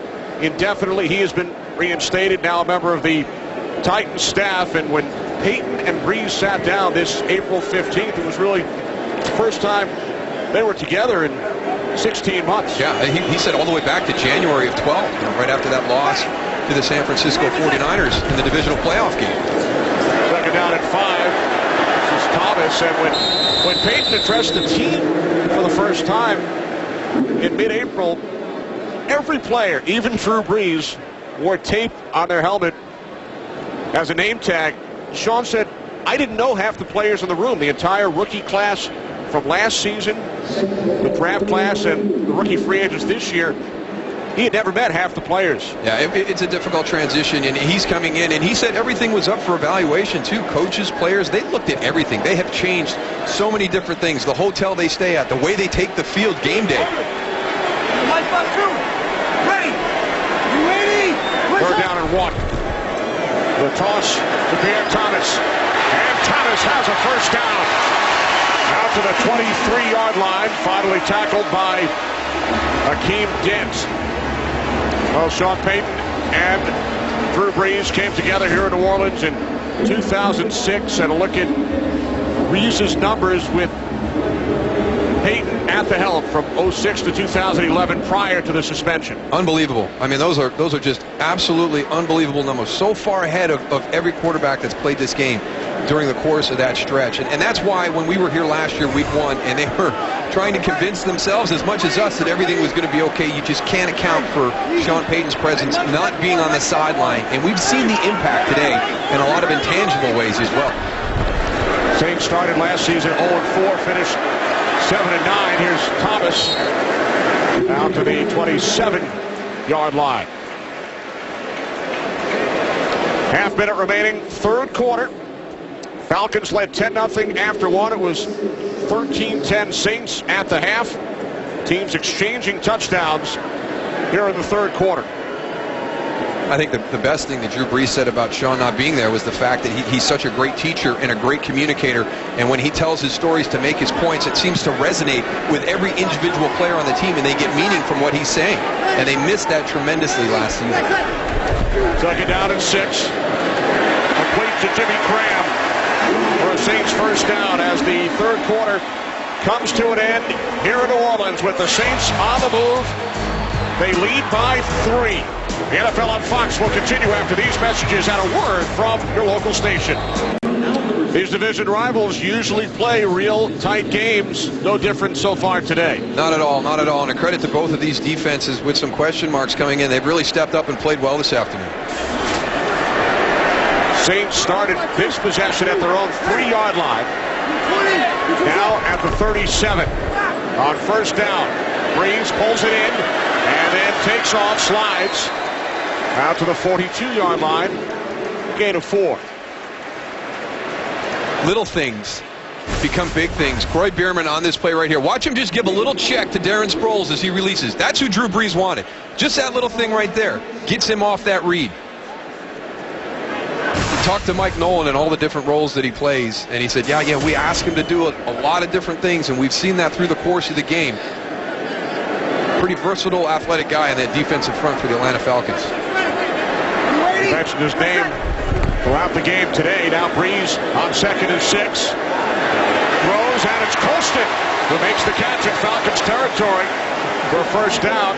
indefinitely. He has been reinstated, now a member of the Titans staff. And when Payton and Brees sat down this April 15th, it was really the first time they were together in 16 months. Yeah, he said all the way back to January of 12, right after that loss to the San Francisco 49ers in the divisional playoff game. Second down at 5. This is Thomas, and when Payton addressed the team for the first time in mid-April, every player, even Drew Brees, wore tape on their helmet as a name tag. Sean said, I didn't know half the players in the room. The entire rookie class from last season, the draft class, and the rookie free agents this year, he had never met half the players. Yeah, it's a difficult transition, and he's coming in, and he said everything was up for evaluation, too. Coaches, players, they looked at everything. They have changed so many different things. The hotel they stay at, the way they take the field game day. Ready? You ready? 3rd down and 1. The toss to Pierre Thomas, and Thomas has a first down. Out to the 23-yard line, finally tackled by Akeem Dent. Well, Sean Payton and Drew Brees came together here in New Orleans in 2006, and a look at Brees' numbers with Payton at the helm from 06 to 2011 prior to the suspension. Unbelievable. I mean, those are just absolutely unbelievable numbers. So far ahead of every quarterback that's played this game during the course of that stretch. And that's why when we were here last year, week 1, and they were trying to convince themselves as much as us that everything was going to be okay, you just can't account for Sean Payton's presence not being on the sideline. And we've seen the impact today in a lot of intangible ways as well. Saints started last season 0-4, finished 7-9. Here's Thomas out to the 27-yard line. Half minute remaining, 3rd quarter. Falcons led 10-0 after 1. It was 13-10 Saints at the half. Teams exchanging touchdowns here in the 3rd quarter. I think the best thing that Drew Brees said about Sean not being there was the fact that he's such a great teacher and a great communicator. And when he tells his stories to make his points, it seems to resonate with every individual player on the team, and they get meaning from what he's saying. And they missed that tremendously last season. 2nd down and 6. Complete to Jimmy Graham for a Saints first down as the 3rd quarter comes to an end here in New Orleans with the Saints on the move. They lead by 3. The NFL on Fox will continue after these messages and a word from your local station. These division rivals usually play real tight games. No different so far today. Not at all, not at all. And a credit to both of these defenses with some question marks coming in. They've really stepped up and played well this afternoon. Saints started this possession at their own 3-yard line. Now at the 37. On first down, Brees pulls it in and then takes off, slides out to the 42-yard line. gain of 4. Little things become big things. Croy Bierman on this play right here. Watch him just give a little check to Darren Sproles as he releases. That's who Drew Brees wanted. Just that little thing right there gets him off that read. Talked to Mike Nolan and all the different roles that he plays, and he said, yeah, we ask him to do a lot of different things, and we've seen that through the course of the game. Pretty versatile, athletic guy in that defensive front for the Atlanta Falcons. He mentioned his name throughout the game today. Now Brees on 2nd and 6. Throws, and it's Colston who makes the catch in Falcons territory for a first down.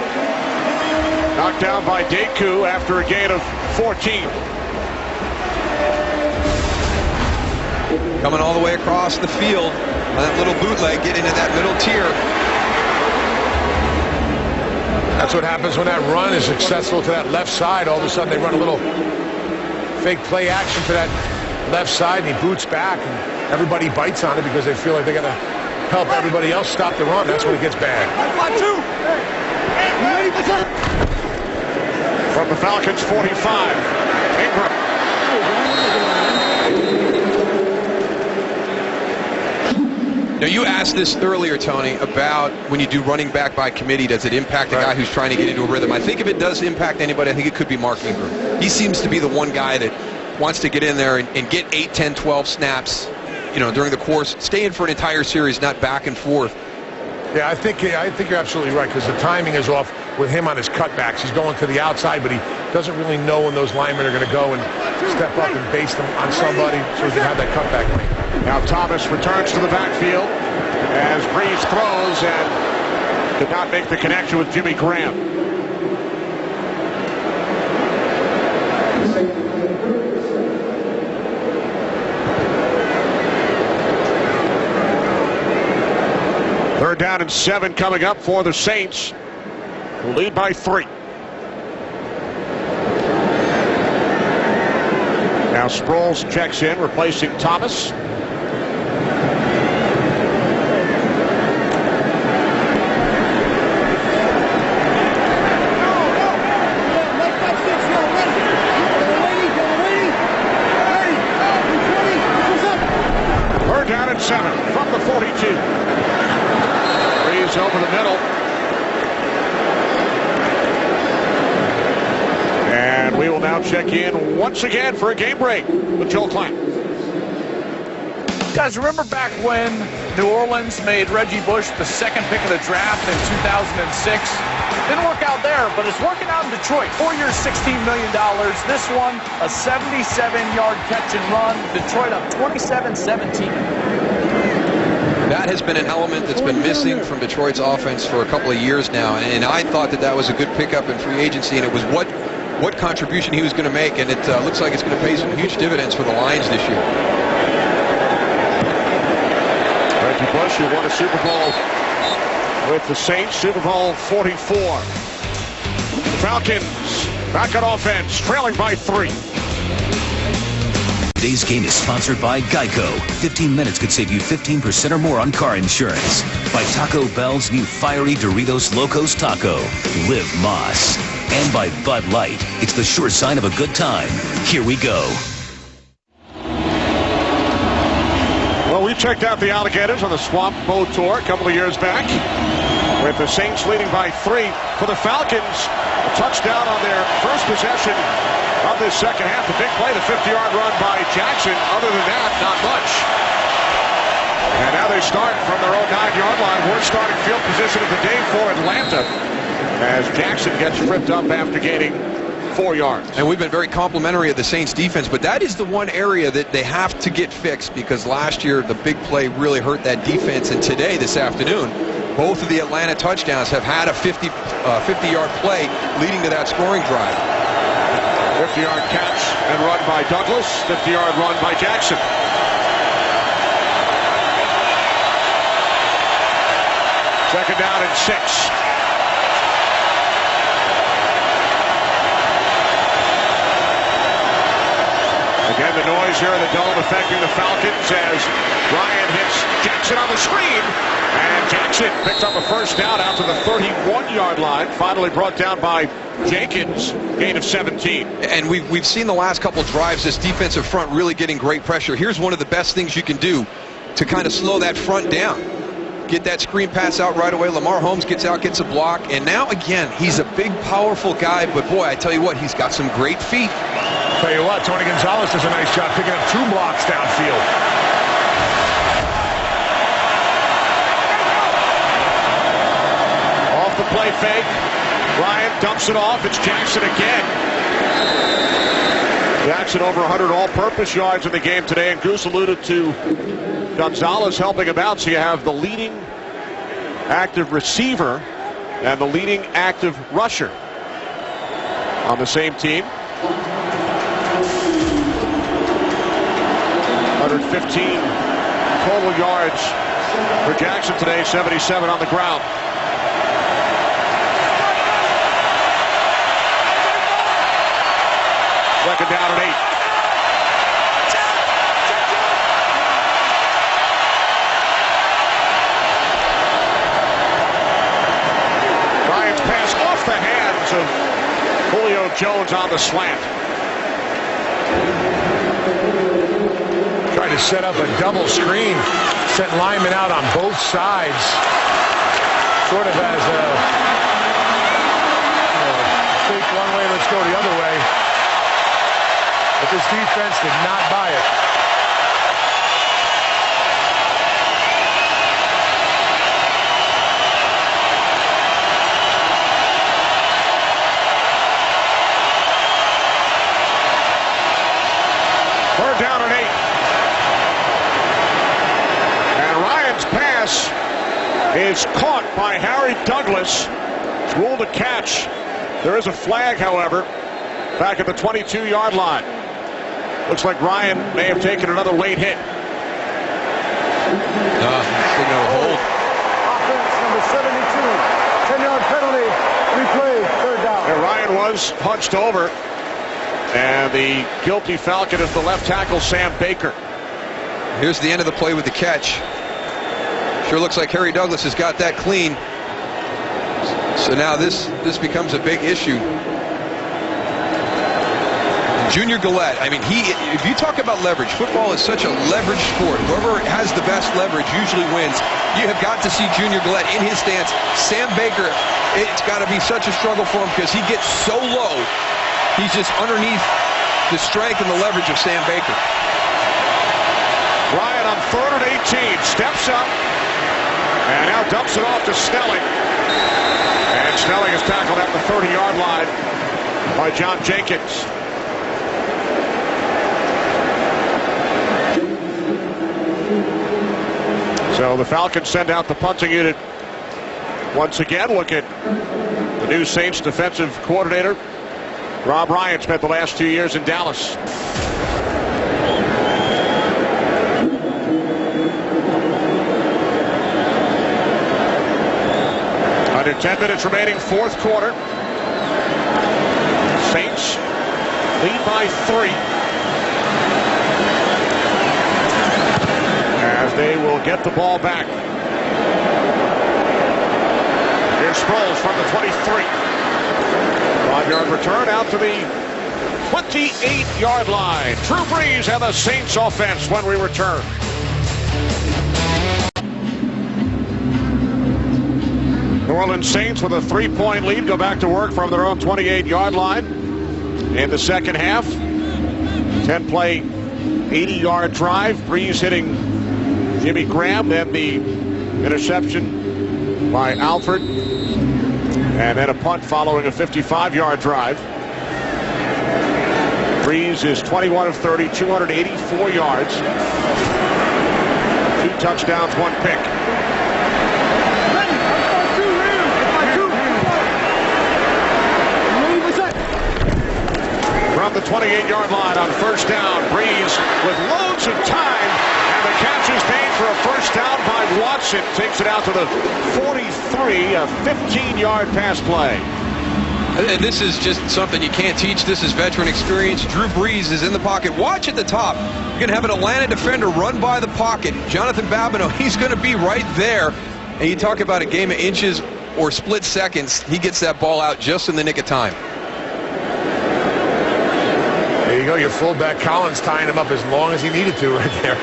Knocked down by Deku after a gain of 14. Coming all the way across the field on that little bootleg, getting into that middle tier. That's what happens when that run is successful to that left side. All of a sudden they run a little fake play action to that left side, and he boots back, and everybody bites on it because they feel like they got to help everybody else stop the run. That's when it gets bad. From the Falcons 45, Ingram. Now, you asked this earlier, Tony, about when you do running back by committee, does it impact a guy who's trying to get into a rhythm? I think if it does impact anybody, I think it could be Mark Ingram. He seems to be the one guy that wants to get in there and get 8, 10, 12 snaps, during the course, stay in for an entire series, not back and forth. Yeah, I think you're absolutely right, because the timing is off with him on his cutbacks. He's going to the outside, but he doesn't really know when those linemen are going to go and step up and base them on somebody so he can have that cutback lane. Now Thomas returns to the backfield as Brees throws and did not make the connection with Jimmy Graham. Third down and 7 coming up for the Saints, who lead by 3. Now Sproles checks in, replacing Thomas. Third down and 7 from the 42. Brees over the middle. And we will now check in once again for a game break with Joel Klein. Guys, remember back when New Orleans made Reggie Bush the 2nd pick of the draft in 2006? Didn't work out there, but it's working out in Detroit. 4 years, $16 million. This one, a 77-yard catch and run. Detroit up 27-17. That has been an element that's been missing from Detroit's offense for a couple of years now, and I thought that was a good pickup in free agency, and it was what contribution he was going to make, and it looks like it's going to pay some huge dividends for the Lions this year. Reggie Bush, who won a Super Bowl with the Saints, Super Bowl 44. Falcons back on offense, trailing by 3. Today's game is sponsored by Geico. 15 minutes could save you 15% or more on car insurance. By Taco Bell's new fiery Doritos Locos Taco. Live Moss. And by Bud Light. It's the sure sign of a good time. Here we go. Well, we checked out the Alligators on the Swamp Boat Tour a couple of years back, with the Saints leading by 3. For the Falcons, a touchdown on their first possession of this second half. The big play, the 50-yard run by Jackson. Other than that, not much. And now they start from their own 9-yard line. Worst starting field position of the day for Atlanta, as Jackson gets tripped up after gaining 4 yards. And we've been very complimentary of the Saints defense, but that is the one area that they have to get fixed, because last year the big play really hurt that defense, and today, this afternoon, both of the Atlanta touchdowns have had a 50-yard play leading to that scoring drive. 50-yard catch and run by Douglas, 50-yard run by Jackson. Second down and 6. Again, the noise here in the dome affecting the Falcons as Ryan hits Jackson on the screen, and Jackson Jackson picked up a first down out to the 31-yard line. Finally brought down by Jenkins. Gain of 17. And we've seen the last couple drives this defensive front really getting great pressure. Here's one of the best things you can do to kind of slow that front down. Get that screen pass out right away. Lamar Holmes gets out, gets a block. And now, again, he's a big, powerful guy. But, boy, I tell you what, he's got some great feet. Tell you what, Tony Gonzalez does a nice job picking up 2 blocks downfield. Off the play fake. Ryan dumps it off. It's Jackson again. Jackson over 100 all-purpose yards in the game today. And Goose alluded to Gonzalez helping him out. So you have the leading active receiver and the leading active rusher on the same team. 115 total yards for Jackson today, 77 on the ground. Second down and 8. Ryan's pass off the hands of Julio Jones on the slant. Tried to set up a double screen, set linemen out on both sides, sort of as a fake one way, let's go the other way. But this defense did not buy it. Third down and 8. And Ryan's pass is caught by Harry Douglas. It's ruled a catch. There is a flag, however, back at the 22-yard line. Looks like Ryan may have taken another late hit. Signal hold. Offense number 72. 10-yard penalty. Replay. Third down. And Ryan was hunched over. And the guilty Falcon is the left tackle, Sam Baker. Here's the end of the play with the catch. Sure looks like Harry Douglas has got that clean. So now this becomes a big issue. Junior Gillette, I mean, if you talk about leverage, football is such a leverage sport. Whoever has the best leverage usually wins. You have got to see Junior Gillette in his stance. Sam Baker, it's got to be such a struggle for him because he gets so low. He's just underneath the strength and the leverage of Sam Baker. Ryan on 3rd and 18, steps up, and now dumps it off to Snelling. And Snelling is tackled at the 30-yard line by John Jenkins. So the Falcons send out the punting unit once again. Look at the new Saints defensive coordinator. Rob Ryan spent the last 2 years in Dallas. Under 10 minutes remaining, 4th quarter. Saints lead by 3. As they will get the ball back. Here's Sproles from the 23. 5-yard return out to the 28-yard line. Drew Brees and the Saints offense when we return. New Orleans Saints with a 3-point lead go back to work from their own 28-yard line in the second half. 10-play, 80-yard drive. Brees hitting Jimmy Graham, then the interception by Alford. And then a punt following a 55-yard drive. Brees is 21 of 30, 284 yards. 2 touchdowns, 1 pick. From the 28-yard line on first down, Brees with loads of time. And the catch is made for a first down by Watson. Takes it out to the 43, a 15-yard pass play. And this is just something you can't teach. This is veteran experience. Drew Brees is in the pocket. Watch at the top. You're going to have an Atlanta defender run by the pocket. Jonathan Babineau, he's going to be right there. And you talk about a game of inches or split seconds, he gets that ball out just in the nick of time. There you go, your fullback Collins tying him up as long as he needed to right there.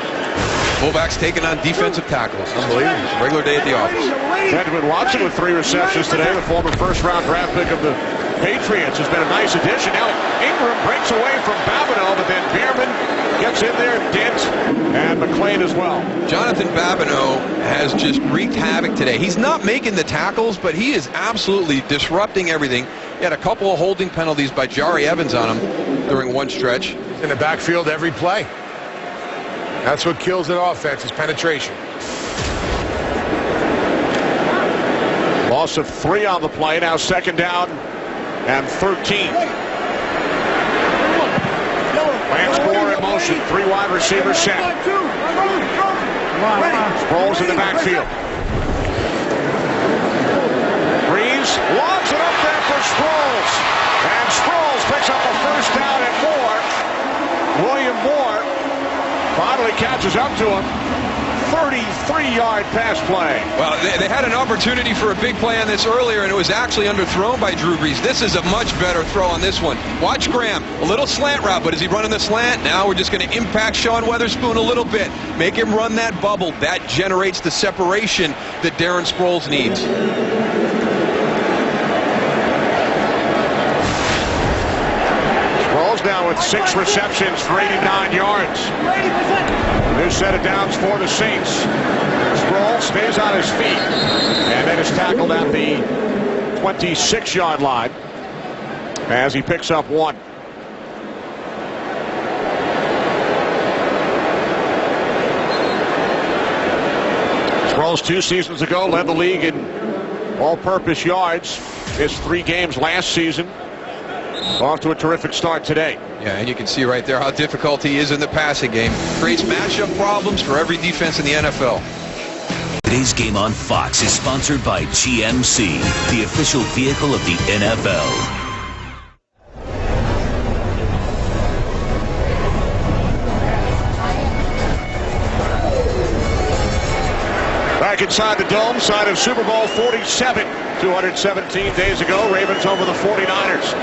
Fullbacks taking on defensive tackles. Unbelievable. Regular day at the office. Benjamin Watson with 3 receptions today. The former first-round draft pick of the Patriots has been a nice addition. Now Ingram breaks away from Babineau, but then Bierman gets in there, Dent, and McLean as well. Jonathan Babineau has just wreaked havoc today. He's not making the tackles, but he is absolutely disrupting everything. He had a couple of holding penalties by Jari Evans on him during one stretch. He's in the backfield every play. That's what kills an offense, is penetration. Loss of 3 on the play. Now 2nd down and 13. Lance Moore in motion. 3 wide receivers set. Sproles in the backfield. Breeze lobs it up there for Sproles. And Sproles picks up a 1st down and more. William Moore finally catches up to him. 33-yard pass play. Well, they had an opportunity for a big play on this earlier, and it was actually underthrown by Drew Brees. This is a much better throw on this one. Watch Graham. A little slant route, but is he running the slant? Now we're just going to impact Sean Weatherspoon a little bit. Make him run that bubble. That generates the separation that Darren Sproles needs. Sproles now with 6 receptions for 89 yards. New set of downs for the Saints. Sproles stays on his feet and then is tackled at the 26-yard line as he picks up 1. Sproles 2 seasons ago led the league in all-purpose yards. Missed 3 games last season. Off to a terrific start today. Yeah, and you can see right there how difficult he is in the passing game. Creates matchup problems for every defense in the NFL. Today's game on Fox is sponsored by GMC, the official vehicle of the NFL. Back inside the dome, side of Super Bowl 47, 217 days ago, Ravens over the 49ers.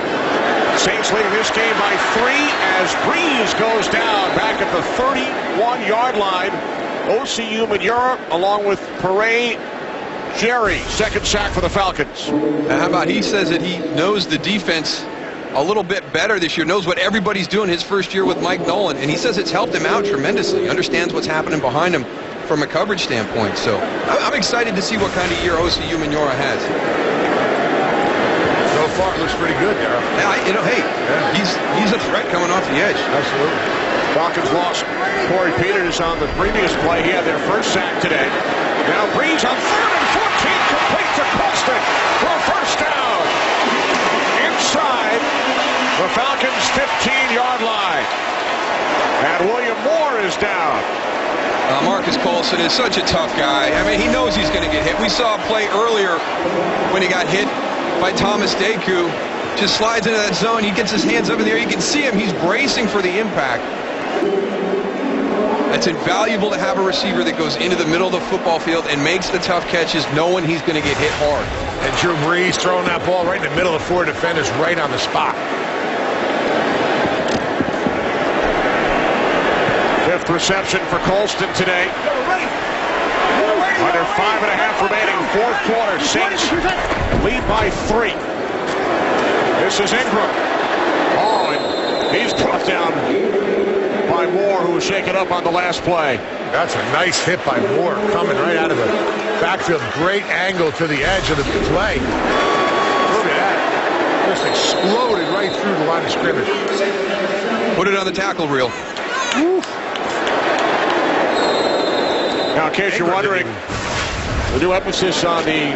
Saints leading this game by 3 as Breeze goes down back at the 31-yard line. OCU Manura along with Paray Jerry, 2nd sack for the Falcons. Now, how about he says that he knows the defense a little bit better this year, knows what everybody's doing his first year with Mike Nolan, and he says it's helped him out tremendously. He understands what's happening behind him from a coverage standpoint. So I'm excited to see what kind of year OCU Manura has. So far, it looks pretty good, Darryl. Yeah, hey, he's a threat coming off the edge. Absolutely. Falcons lost Corey Peters on the previous play. He had their 1st sack today. Now Breeze on 3rd and 14, complete to Colston for a 1st down. Inside the Falcons' 15-yard line. And William Moore is down. Marcus Colston is such a tough guy. I mean, he knows he's going to get hit. We saw a play earlier when he got hit by Thomas Deku. Just slides into that zone. He gets his hands up in the air. You can see him. He's bracing for the impact. It's invaluable to have a receiver that goes into the middle of the football field and makes the tough catches knowing he's going to get hit hard. And Drew Brees throwing that ball right in the middle of 4 defenders right on the spot. 5th reception for Colston today. Under 5.5 remaining, 4th quarter. Saints lead by 3. This is Ingram. Oh, and he's brought down by Moore, who was shaken up on the last play. That's a nice hit by Moore, coming right out of the backfield. Great angle to the edge of the play. Look at that. Just exploded right through the line of scrimmage. Put it on the tackle reel. Now, in case you're wondering, the new emphasis on the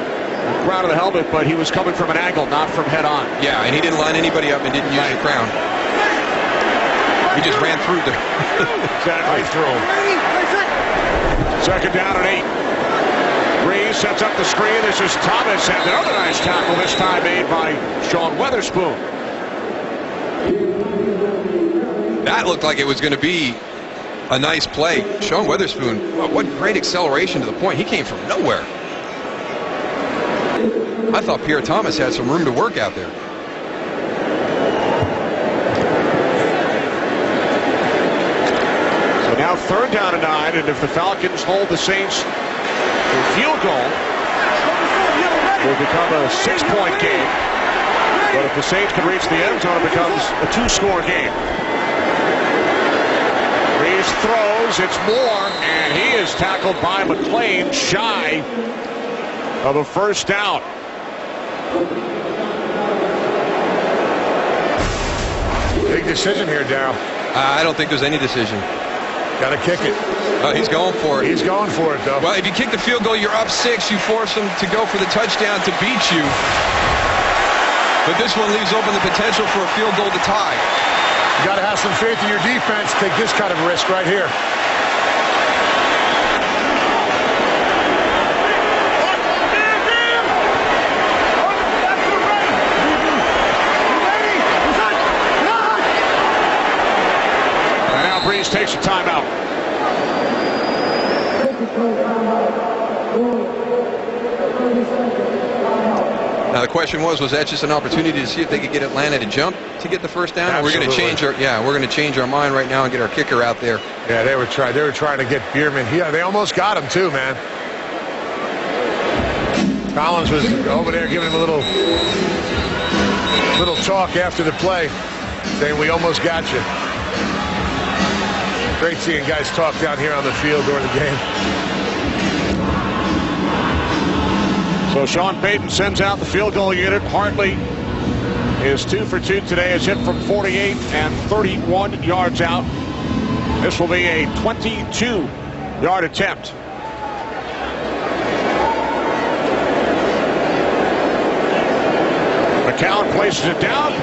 crown of the helmet, but he was coming from an angle, not from head on. Yeah, and he didn't line anybody up and didn't use the crown. He just ran through them. Exactly. Through him. 2nd down and 8. Breeze sets up the screen. This is Thomas, and another nice tackle, this time made by Sean Weatherspoon. That looked like it was going to be a nice play. Sean Weatherspoon, what great acceleration to the point. He came from nowhere. I thought Pierre Thomas had some room to work out there. So now 3rd down and 9, and if the Falcons hold the Saints to a field goal, it will become a 6-point game. But if the Saints can reach the end zone, it becomes a 2-score game. Reese throws, it's Moore, and he is tackled by McLean, shy of a 1st down. Big decision here, Darryl. I don't think there's any decision. Got to kick it. He's going for it. He's going for it, though. Well, if you kick the field goal, you're up 6. You force them to go for the touchdown to beat you. But this one leaves open the potential for a field goal to tie. You got to have some faith in your defense. Take this kind of risk right here. And now Breeze takes a timeout. Now the question was that just an opportunity to see if they could get Atlanta to jump to get the 1st down? We're going to change our we're going to change our mind right now and get our kicker out there. Yeah, they were trying to get Bierman. Yeah, they almost got him too, man. Collins was over there giving him a little talk after the play, saying we almost got you. Great seeing guys talk down here on the field during the game. So Sean Payton sends out the field goal unit. Hartley is 2 for 2 today. Is hit from 48 and 31 yards out. This will be a 22-yard attempt. McCown places it down.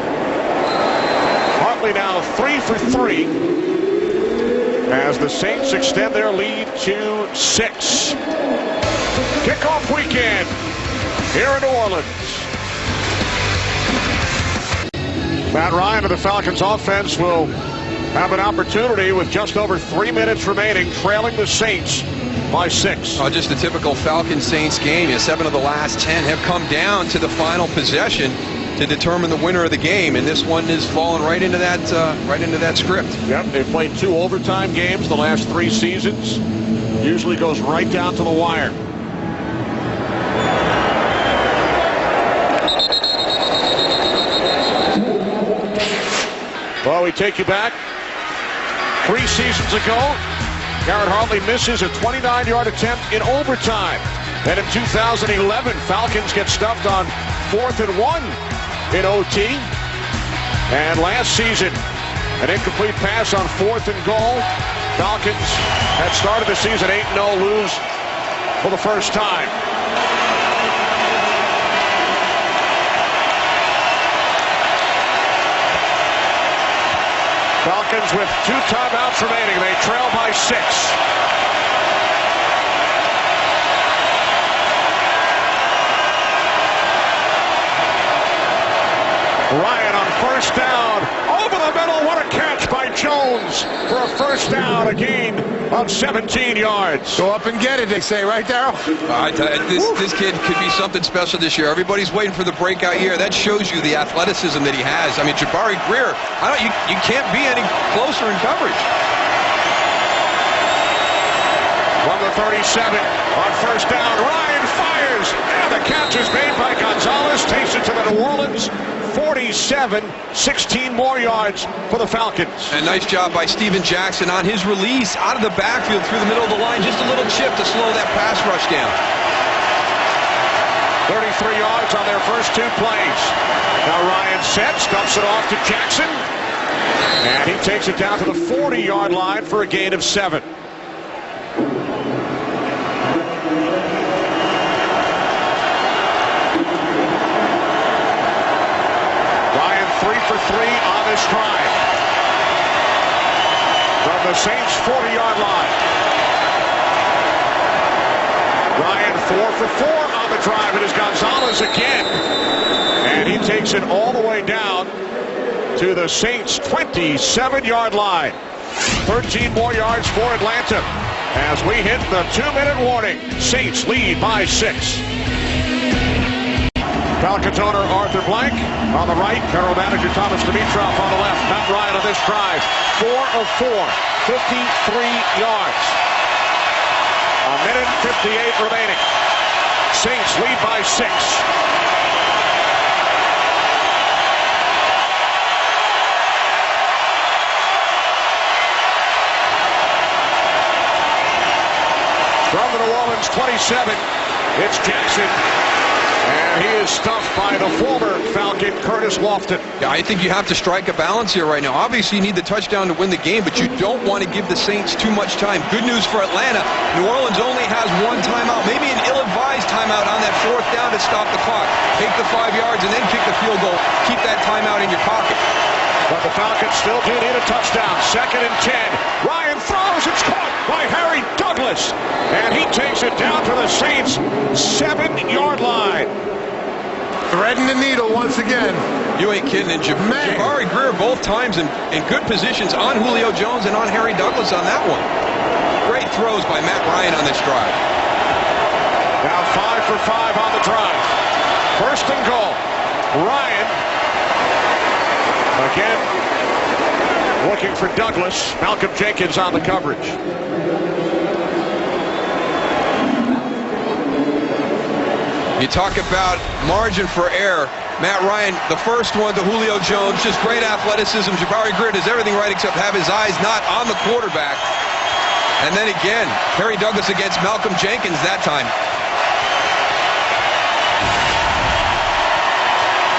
Hartley now 3 for 3 as the Saints extend their lead to 6. Kickoff weekend here in New Orleans. Matt Ryan of the Falcons offense will have an opportunity with just over 3 minutes remaining, trailing the Saints by 6. Just a typical Falcons-Saints game. 7 of the last 10 have come down to the final possession to determine the winner of the game, and this one is falling right into that script. Yep, they've played 2 overtime games the last 3 seasons. Usually goes right down to the wire. Well, we take you back 3 seasons ago. Garrett Hartley misses a 29-yard attempt in overtime. Then in 2011, Falcons get stuffed on 4th and 1 in OT. And last season, an incomplete pass on 4th and goal. Falcons had started the season 8-0, lose for the first time. Falcons with 2 timeouts remaining. They trail by 6. Ryan on 1st down. Over the middle. What a catch by Jones for a 1st down. A gain of 17 yards. Go up and get it, they say, right, Darryl? This kid could be something special this year. Everybody's waiting for the breakout year. That shows you the athleticism that he has. I mean, Jabari Greer, you can't be any closer in coverage. From the 37 on 1st down, Ryan fires, and the catch is made by Gonzalez. Takes it to the New Orleans 47, 16 more yards for the Falcons. And nice job by Steven Jackson on his release out of the backfield through the middle of the line. Just a little chip to slow that pass rush down. 33 yards on their first 2 plays. Now Ryan sets, dumps it off to Jackson, and he takes it down to the 40-yard line for a gain of 7. Ryan 3 for 3 on this drive. From the Saints' 40-yard line. Ryan 4 for 4 on the drive. It is Gonzalez again. And he takes it all the way down to the Saints' 27-yard line. 13 more yards for Atlanta as we hit the 2-minute warning. Saints lead by 6. Falcons owner Arthur Blank on the right, general manager Thomas Dimitroff on the left. Matt Ryan on this drive, 4 of 4, 53 yards. A minute 58 remaining. Saints lead by 6. From the New Orleans 27, it's Jackson. And he is stuffed by the former Falcon, Curtis Lofton. Yeah, I think you have to strike a balance here right now. Obviously, you need the touchdown to win the game, but you don't want to give the Saints too much time. Good news for Atlanta. New Orleans only has 1 timeout, maybe an ill-advised timeout on that 4th down to stop the clock. Take the 5 yards and then kick the field goal. Keep that timeout in your pocket. But the Falcons still do need a touchdown. 2nd and 10. Ryan throws. It's caught by Harry Douglas. And he takes it down to the Saints' 7-yard line. Threading the needle once again. You ain't kidding. And Jabari Greer both times in good positions on Julio Jones and on Harry Douglas on that one. Great throws by Matt Ryan on this drive. Now 5 for 5 on the drive. 1st and goal. Ryan again looking for Douglas. Malcolm Jenkins on the coverage. You talk about margin for error. Matt Ryan, the first one to Julio Jones, just great athleticism. Jabari Greer does everything right except have his eyes not on the quarterback. And then again, Harry Douglas against Malcolm Jenkins that time.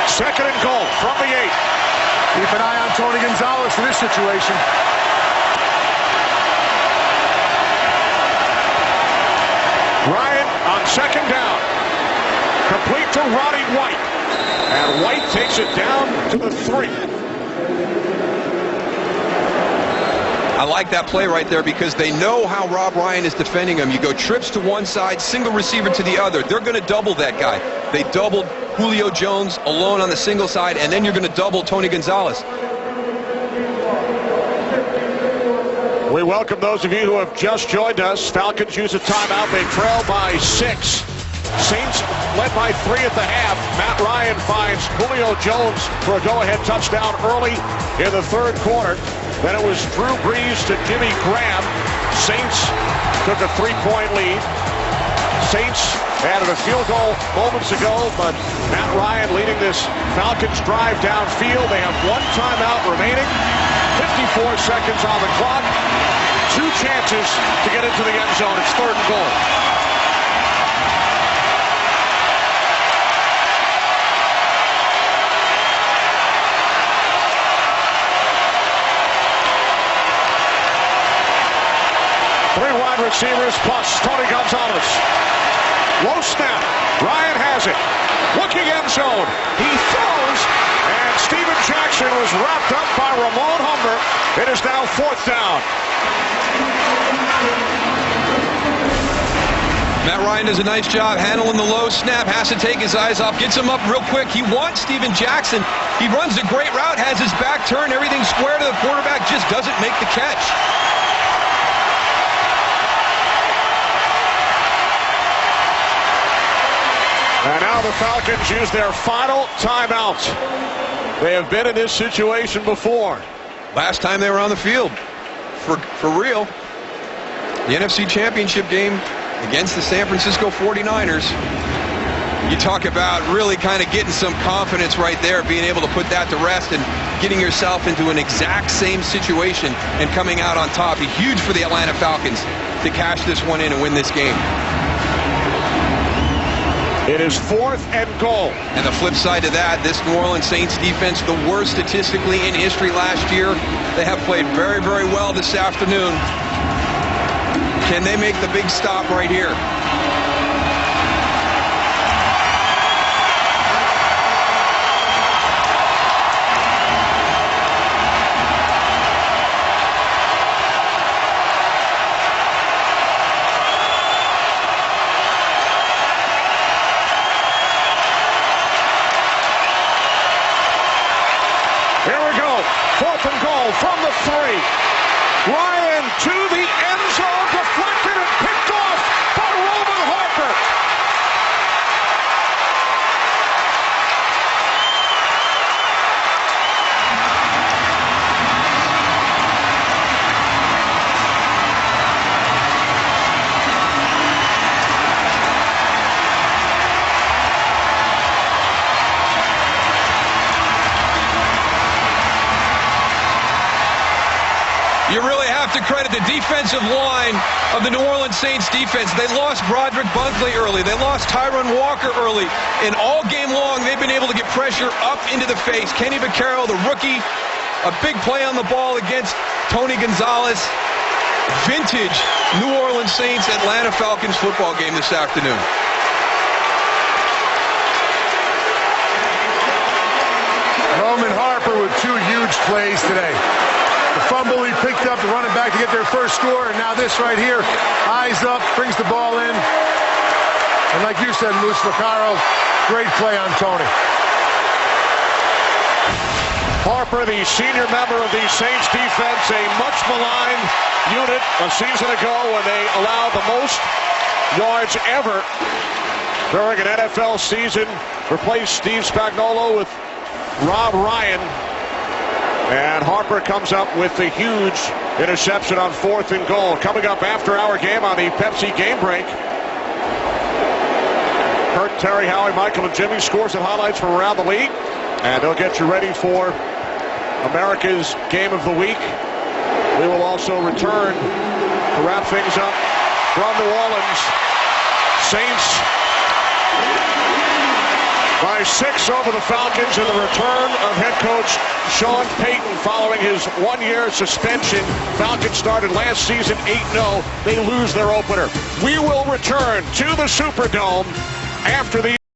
2nd and goal from the 8. Keep an eye on Tony Gonzalez for this situation. Ryan on 2nd down. Complete to Roddy White. And White takes it down to the 3. I like that play right there because they know how Rob Ryan is defending him. You go trips to one side, single receiver to the other. They're going to double that guy. They doubled Julio Jones alone on the single side, and then you're going to double Tony Gonzalez. We welcome those of you who have just joined us. Falcons use a timeout. They trail by 6. Saints led by 3 at the half. Matt Ryan finds Julio Jones for a go-ahead touchdown early in the 3rd quarter. Then it was Drew Brees to Jimmy Graham. Saints took a 3-point lead. Saints added a field goal moments ago, but Matt Ryan leading this Falcons drive downfield. They have 1 timeout remaining. 54 seconds on the clock. 2 chances to get into the end zone. It's 3rd and goal. Receivers plus Tony Gonzalez. Low snap. Ryan has it. Looking end zone. He throws. And Steven Jackson was wrapped up by Ramon Humber. It is now 4th down. Matt Ryan does a nice job handling the low snap. Has to take his eyes off. Gets him up real quick. He wants Steven Jackson. He runs a great route. Has his back turned. Everything square to the quarterback. Just doesn't make the catch. And now the Falcons use their final timeout. They have been in this situation before. Last time they were on the field, for real. The NFC Championship game against the San Francisco 49ers. You talk about really kind of getting some confidence right there, being able to put that to rest and getting yourself into an exact same situation and coming out on top. Huge for the Atlanta Falcons to cash this one in and win this game. It is 4th and goal. And the flip side to that, this New Orleans Saints defense, the worst statistically in history last year. They have played very, very well this afternoon. Can they make the big stop right here? From the 3. Ryan to the end zone, deflected and picked off by Roman Harper. to credit the defensive line of the New Orleans Saints defense. They lost Broderick Bunkley early. They lost Tyron Walker early. And all game long, they've been able to get pressure up into the face. Kenny Vaccaro, the rookie, a big play on the ball against Tony Gonzalez. Vintage New Orleans Saints Atlanta Falcons football game this afternoon. Roman Harper with 2 huge plays today. The fumble he picked up, the running back to get their first score, and now this right here, eyes up, brings the ball in. And like you said, Moose Vaccaro, great play on Tony. Harper, the senior member of the Saints defense, a much maligned unit a season ago when they allowed the most yards ever during an NFL season. Replaced Steve Spagnuolo with Rob Ryan. And Harper comes up with the huge interception on 4th and goal. Coming up after our game on the Pepsi Game Break. Kurt, Terry, Howie, Michael, and Jimmy scores and highlights from around the league. And they'll get you ready for America's Game of the Week. We will also return to wrap things up from New Orleans. Saints by 6 over the Falcons, and the return of head coach Sean Payton following his 1-year suspension. Falcons started last season 8-0. They lose their opener. We will return to the Superdome after the